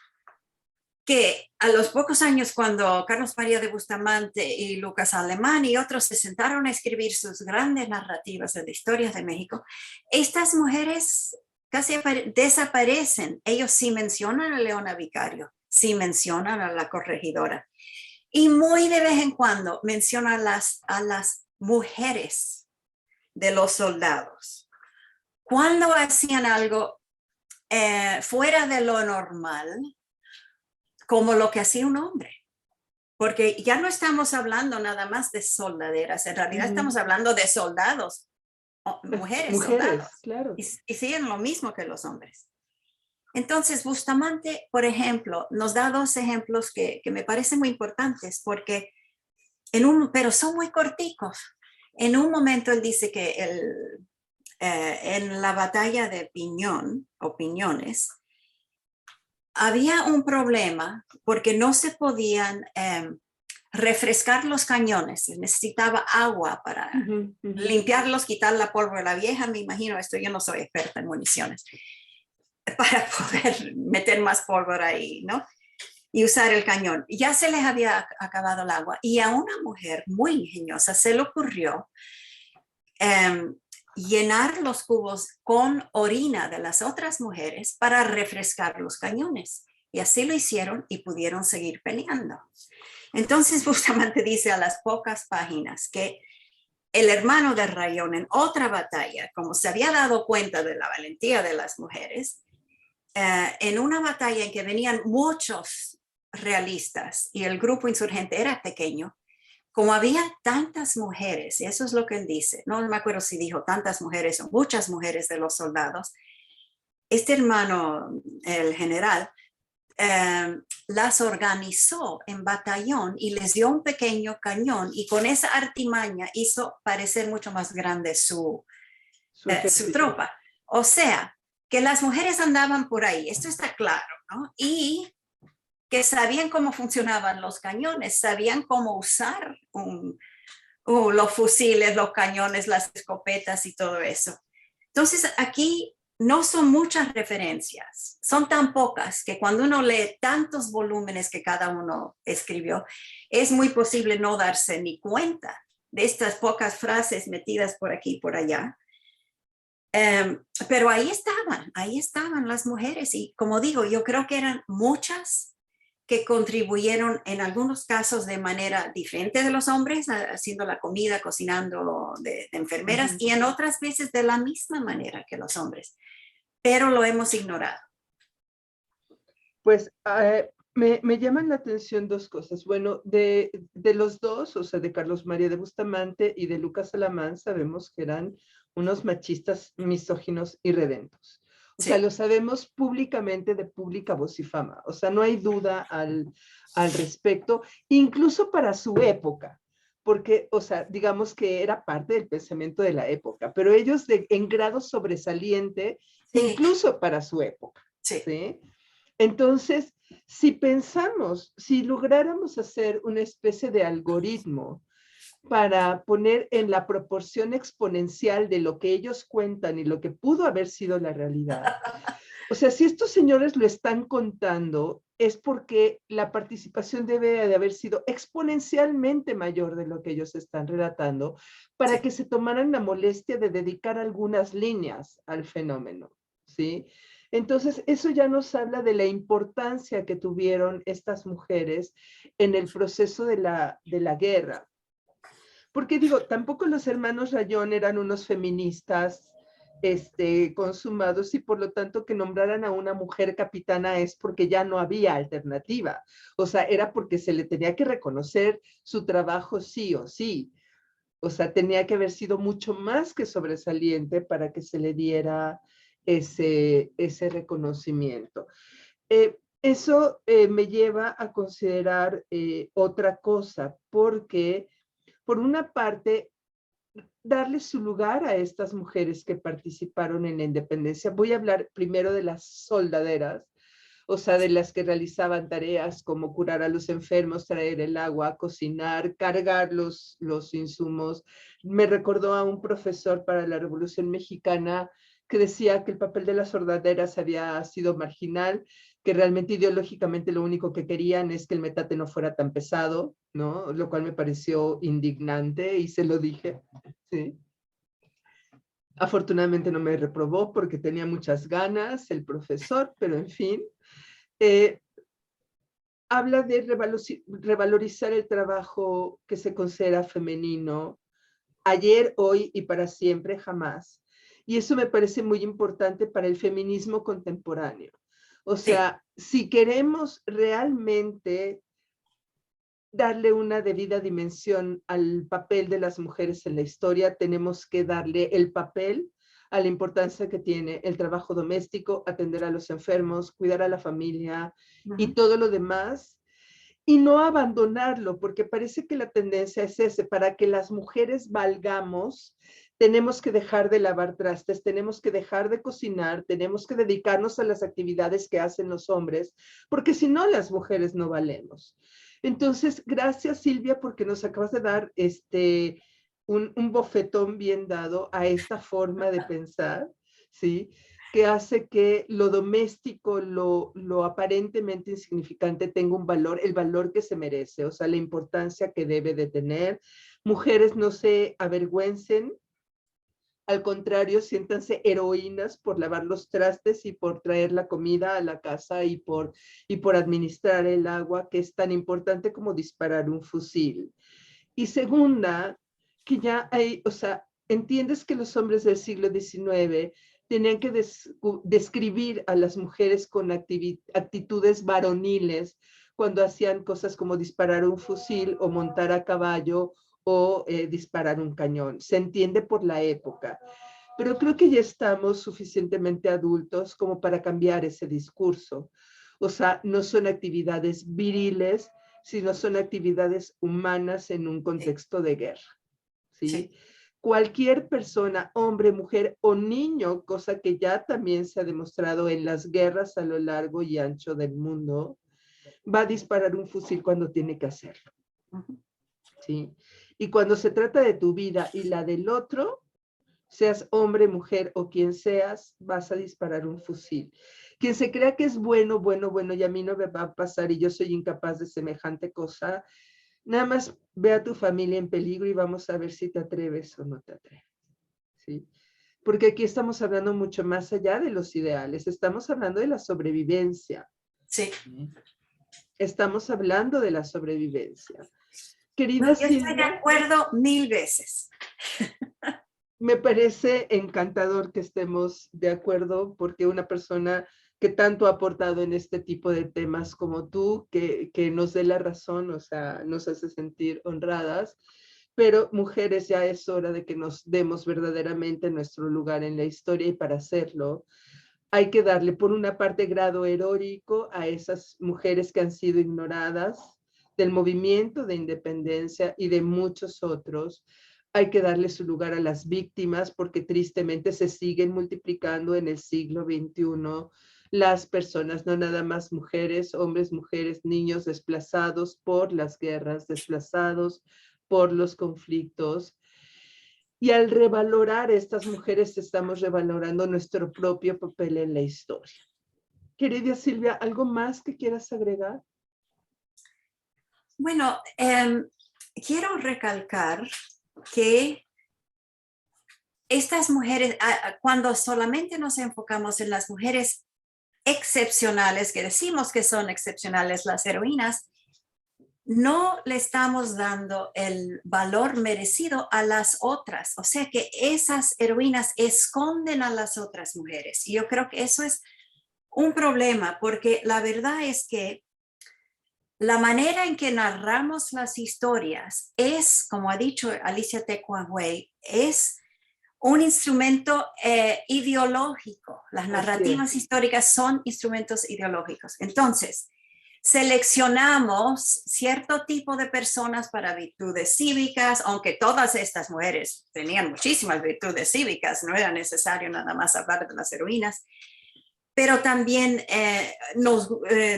que a los pocos años, cuando Carlos María de Bustamante y Lucas Alemán y otros se sentaron a escribir sus grandes narrativas de la historia de México, estas mujeres casi desaparecen. Ellos sí mencionan a Leona Vicario, sí mencionan a la corregidora, y muy de vez en cuando mencionan a las mujeres de los soldados. Cuando hacían algo fuera de lo normal, como lo que hacía un hombre. Porque ya no estamos hablando nada más de soldaderas, en realidad estamos Ujú. hablando de soldados, mujeres Mujeres, soldados, claro. y siguen lo mismo que los hombres. Entonces, Bustamante, por ejemplo, nos da 2 ejemplos que me parecen muy importantes, porque pero son muy corticos. En un momento él dice que en la batalla de Piñones, había un problema porque no se podían refrescar los cañones, se necesitaba agua para Ujú, ujú. limpiarlos, quitar la pólvora vieja, me imagino esto, yo no soy experta en municiones, para poder meter más pólvora ahí, ¿no? Y usar el cañón. Ya se les había acabado el agua y a una mujer muy ingeniosa se le ocurrió eh, llenar los cubos con orina de las otras mujeres para refrescar los cañones. Y así lo hicieron y pudieron seguir peleando. Entonces Bustamante dice a las pocas páginas que el hermano de Rayón en otra batalla, como se había dado cuenta de la valentía de las mujeres, en una batalla en que venían muchos realistas y el grupo insurgente era pequeño, como había tantas mujeres, y eso es lo que él dice, no me acuerdo si dijo tantas mujeres o muchas mujeres de los soldados, este hermano, el general, las organizó en batallón y les dio un pequeño cañón y con esa artimaña hizo parecer mucho más grande Su su ejército. tropa. O sea, que las mujeres andaban por ahí, esto está claro, ¿no? Y que sabían cómo funcionaban los cañones, sabían cómo usar Los fusiles, los cañones, las escopetas y todo eso. Entonces, aquí no son muchas referencias, son tan pocas que cuando uno lee tantos volúmenes que cada uno escribió, es muy posible no darse ni cuenta de estas pocas frases metidas por aquí y por allá. Pero ahí estaban las mujeres y como digo, yo creo que eran muchas que contribuyeron en algunos casos de manera diferente de los hombres, haciendo la comida, cocinando de enfermeras, y en otras veces de la misma manera que los hombres, pero lo hemos ignorado. Pues me llaman la atención dos cosas. Bueno, de los dos, o sea, de Carlos María de Bustamante y de Lucas Alamán, sabemos que eran unos machistas misóginos irredentos. O sea, lo sabemos públicamente de pública voz y fama. O sea, no hay duda al respecto, incluso para su época, porque, o sea, digamos que era parte del pensamiento de la época, pero ellos en grado sobresaliente, incluso para su época. ¿Sí? Entonces, si pensamos, si lográramos hacer una especie de algoritmo para poner en la proporción exponencial de lo que ellos cuentan y lo que pudo haber sido la realidad, o sea, si estos señores lo están contando, es porque la participación debe de haber sido exponencialmente mayor de lo que ellos están relatando para que se tomaran la molestia de dedicar algunas líneas al fenómeno, ¿sí? Entonces, eso ya nos habla de la importancia que tuvieron estas mujeres en el proceso de la guerra. Porque digo, tampoco los hermanos Rayón eran unos feministas consumados y por lo tanto que nombraran a una mujer capitana es porque ya no había alternativa. O sea, era porque se le tenía que reconocer su trabajo sí o sí. O sea, tenía que haber sido mucho más que sobresaliente para que se le diera ese reconocimiento. Eso me lleva a considerar otra cosa, porque por una parte, darle su lugar a estas mujeres que participaron en la independencia. Voy a hablar primero de las soldaderas, o sea, de las que realizaban tareas como curar a los enfermos, traer el agua, cocinar, cargar los insumos. Me recordó a un profesor para la Revolución Mexicana que decía que el papel de las soldaderas había sido marginal, que realmente ideológicamente lo único que querían es que el metate no fuera tan pesado, ¿no? Lo cual me pareció indignante y se lo dije, ¿sí? Afortunadamente no me reprobó porque tenía muchas ganas el profesor, pero en fin. Habla de revalorizar el trabajo que se considera femenino, ayer, hoy y para siempre, jamás. Y eso me parece muy importante para el feminismo contemporáneo. O sea, si queremos realmente darle una debida dimensión al papel de las mujeres en la historia, tenemos que darle el papel a la importancia que tiene el trabajo doméstico, atender a los enfermos, cuidar a la familia y todo lo demás, y no abandonarlo, porque parece que la tendencia es ese, para que las mujeres valgamos, tenemos que dejar de lavar trastes, tenemos que dejar de cocinar, tenemos que dedicarnos a las actividades que hacen los hombres, porque si no, las mujeres no valemos. Entonces, gracias Silvia, porque nos acabas de dar un bofetón bien dado a esta forma de pensar, ¿sí? Que hace que lo doméstico, lo aparentemente insignificante tenga un valor, el valor que se merece, o sea, la importancia que debe de tener. Mujeres no se avergüencen, al contrario, siéntanse heroínas por lavar los trastes y por traer la comida a la casa y por administrar el agua, que es tan importante como disparar un fusil. Y segunda, que ya hay, o sea, entiendes que los hombres del siglo XIX tenían que describir a las mujeres con actitudes varoniles cuando hacían cosas como disparar un fusil o montar a caballo o disparar un cañón. Se entiende por la época, pero creo que ya estamos suficientemente adultos como para cambiar ese discurso. O sea, no son actividades viriles, sino son actividades humanas en un contexto de guerra. ¿Sí? Cualquier persona, hombre, mujer o niño, cosa que ya también se ha demostrado en las guerras a lo largo y ancho del mundo, va a disparar un fusil cuando tiene que hacerlo. ¿Sí? Y cuando se trata de tu vida y la del otro, seas hombre, mujer o quien seas, vas a disparar un fusil. Quien se crea que es bueno, bueno, bueno, y a mí no me va a pasar y yo soy incapaz de semejante cosa, nada más ve a tu familia en peligro y vamos a ver si te atreves o no te atreves. ¿Sí? Porque aquí estamos hablando mucho más allá de los ideales, estamos hablando de la sobrevivencia. Sí. Estamos hablando de la sobrevivencia. Querida Bueno, yo estoy de Silvia, acuerdo 1000 veces. me parece encantador que estemos de acuerdo porque una persona que tanto ha aportado en este tipo de temas como tú, que nos dé la razón, o sea, nos hace sentir honradas, pero mujeres ya es hora de que nos demos verdaderamente nuestro lugar en la historia y para hacerlo hay que darle por una parte grado heroico a esas mujeres que han sido ignoradas del movimiento de independencia y de muchos otros. Hay que darle su lugar a las víctimas porque tristemente se siguen multiplicando en el siglo XXI las personas, no nada más mujeres, hombres, mujeres, niños desplazados por las guerras, desplazados por los conflictos. Y al revalorar a estas mujeres, estamos revalorando nuestro propio papel en la historia. Querida Silvia, ¿algo más que quieras agregar? Bueno, quiero recalcar que estas mujeres, cuando solamente nos enfocamos en las mujeres excepcionales, que decimos que son excepcionales las heroínas, no le estamos dando el valor merecido a las otras. O sea que esas heroínas esconden a las otras mujeres. Y yo creo que eso es un problema, porque la verdad es que la manera en que narramos las historias es, como ha dicho Alicia Tecuahue, es un instrumento ideológico. Las narrativas históricas son instrumentos ideológicos. Entonces, seleccionamos cierto tipo de personas para virtudes cívicas, aunque todas estas mujeres tenían muchísimas virtudes cívicas, no era necesario nada más hablar de las heroínas, pero también nos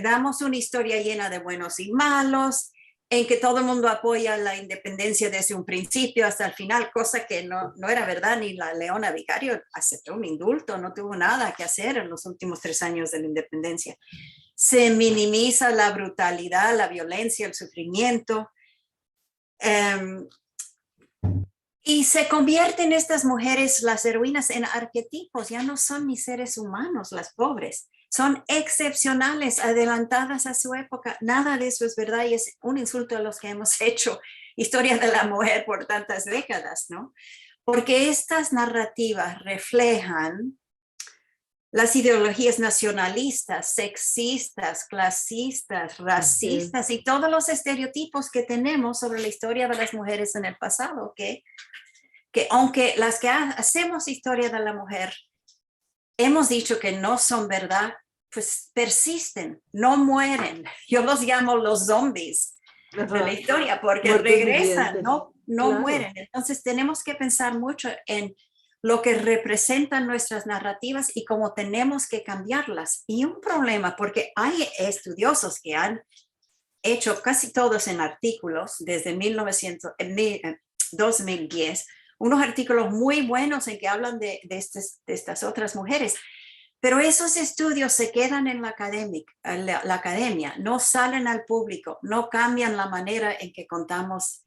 damos una historia llena de buenos y malos, en que todo el mundo apoya la independencia desde un principio hasta el final, cosa que no era verdad, ni la Leona Vicario aceptó un indulto, no tuvo nada que hacer en los últimos 3 años de la independencia. Se minimiza la brutalidad, la violencia, el sufrimiento, y se convierten estas mujeres, las heroínas, en arquetipos. Ya no son ni seres humanos, las pobres. Son excepcionales, adelantadas a su época. Nada de eso es verdad y es un insulto a los que hemos hecho historia de la mujer por tantas décadas, ¿no? Porque estas narrativas reflejan las ideologías nacionalistas, sexistas, clasistas, racistas y todos los estereotipos que tenemos sobre la historia de las mujeres en el pasado, que aunque las que hacemos historia de la mujer hemos dicho que no son verdad, pues persisten, no mueren. Yo los llamo los zombies de la historia porque muertos regresan, vivientes. no Claro. mueren. Entonces tenemos que pensar mucho en lo que representan nuestras narrativas y cómo tenemos que cambiarlas. Y un problema, porque hay estudiosos que han hecho casi todos en artículos desde 2010, unos artículos muy buenos en que hablan de estas otras mujeres. Pero esos estudios se quedan en la academia, no salen al público, no cambian la manera en que contamos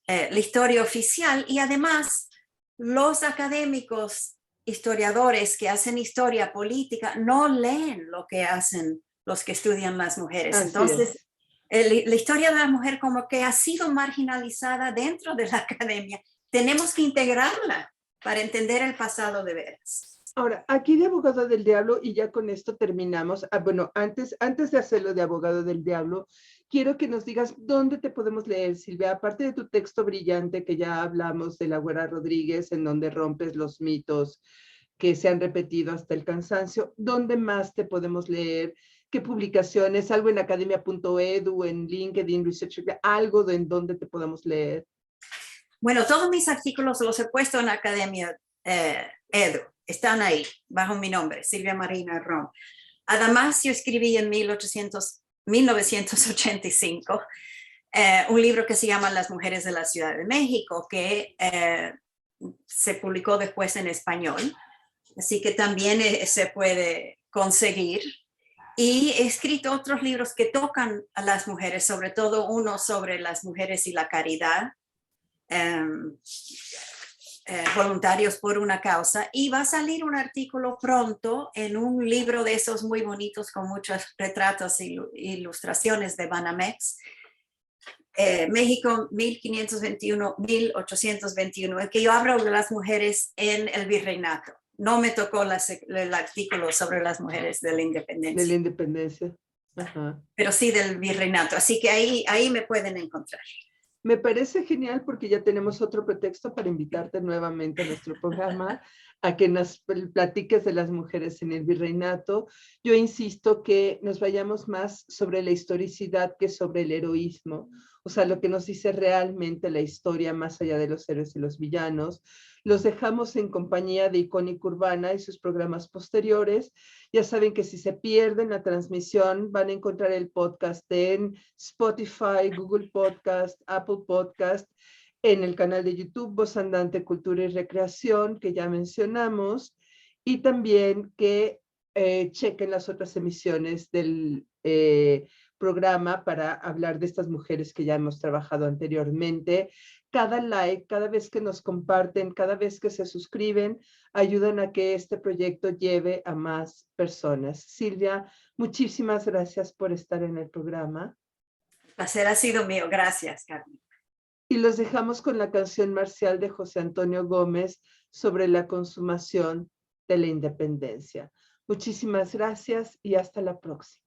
la historia oficial y además los académicos historiadores que hacen historia política no leen lo que hacen los que estudian las mujeres. Así Entonces, la historia de la mujer como que ha sido marginalizada dentro de la academia. Tenemos que integrarla para entender el pasado de veras. Ahora, aquí de abogado del diablo, y ya con esto terminamos. Bueno, antes de hacerlo de abogado del diablo, quiero que nos digas dónde te podemos leer, Silvia, aparte de tu texto brillante que ya hablamos de la Güera Rodríguez, en donde rompes los mitos que se han repetido hasta el cansancio, ¿dónde más te podemos leer? ¿Qué publicaciones? ¿Algo en academia.edu, en LinkedIn, Research, algo en donde te podemos leer? Bueno, todos mis artículos los he puesto en Academia Edu. Están ahí, bajo mi nombre, Silvia Marina Rom. Además, yo escribí en 1985 un libro que se llama Las mujeres de la Ciudad de México, que se publicó después en español, así que también se puede conseguir. Y he escrito otros libros que tocan a las mujeres, sobre todo uno sobre las mujeres y la caridad, voluntarios por una causa, y va a salir un artículo pronto en un libro de esos muy bonitos con muchos retratos e ilustraciones de Banamex, México 1521-1821, en que yo hablo de las mujeres en el virreinato. No me tocó el artículo sobre las mujeres de la independencia. De la independencia. Ajá. Pero sí del virreinato, así que ahí me pueden encontrar. Me parece genial porque ya tenemos otro pretexto para invitarte nuevamente a nuestro programa, a que nos platiques de las mujeres en el virreinato. Yo insisto que nos vayamos más sobre la historicidad que sobre el heroísmo, o sea, lo que nos dice realmente la historia más allá de los héroes y los villanos. Los dejamos en compañía de Icónica Urbana y sus programas posteriores. Ya saben que si se pierden la transmisión, van a encontrar el podcast en Spotify, Google Podcast, Apple Podcast, en el canal de YouTube Voz Andante Cultura y Recreación, que ya mencionamos, y también que chequen las otras emisiones del programa para hablar de estas mujeres que ya hemos trabajado anteriormente. Cada like, cada vez que nos comparten, cada vez que se suscriben, ayudan a que este proyecto lleve a más personas. Silvia, muchísimas gracias por estar en el programa. El placer ha sido mío. Gracias, Carmen. Y los dejamos con la canción marcial de José Antonio Gómez sobre la consumación de la independencia. Muchísimas gracias y hasta la próxima.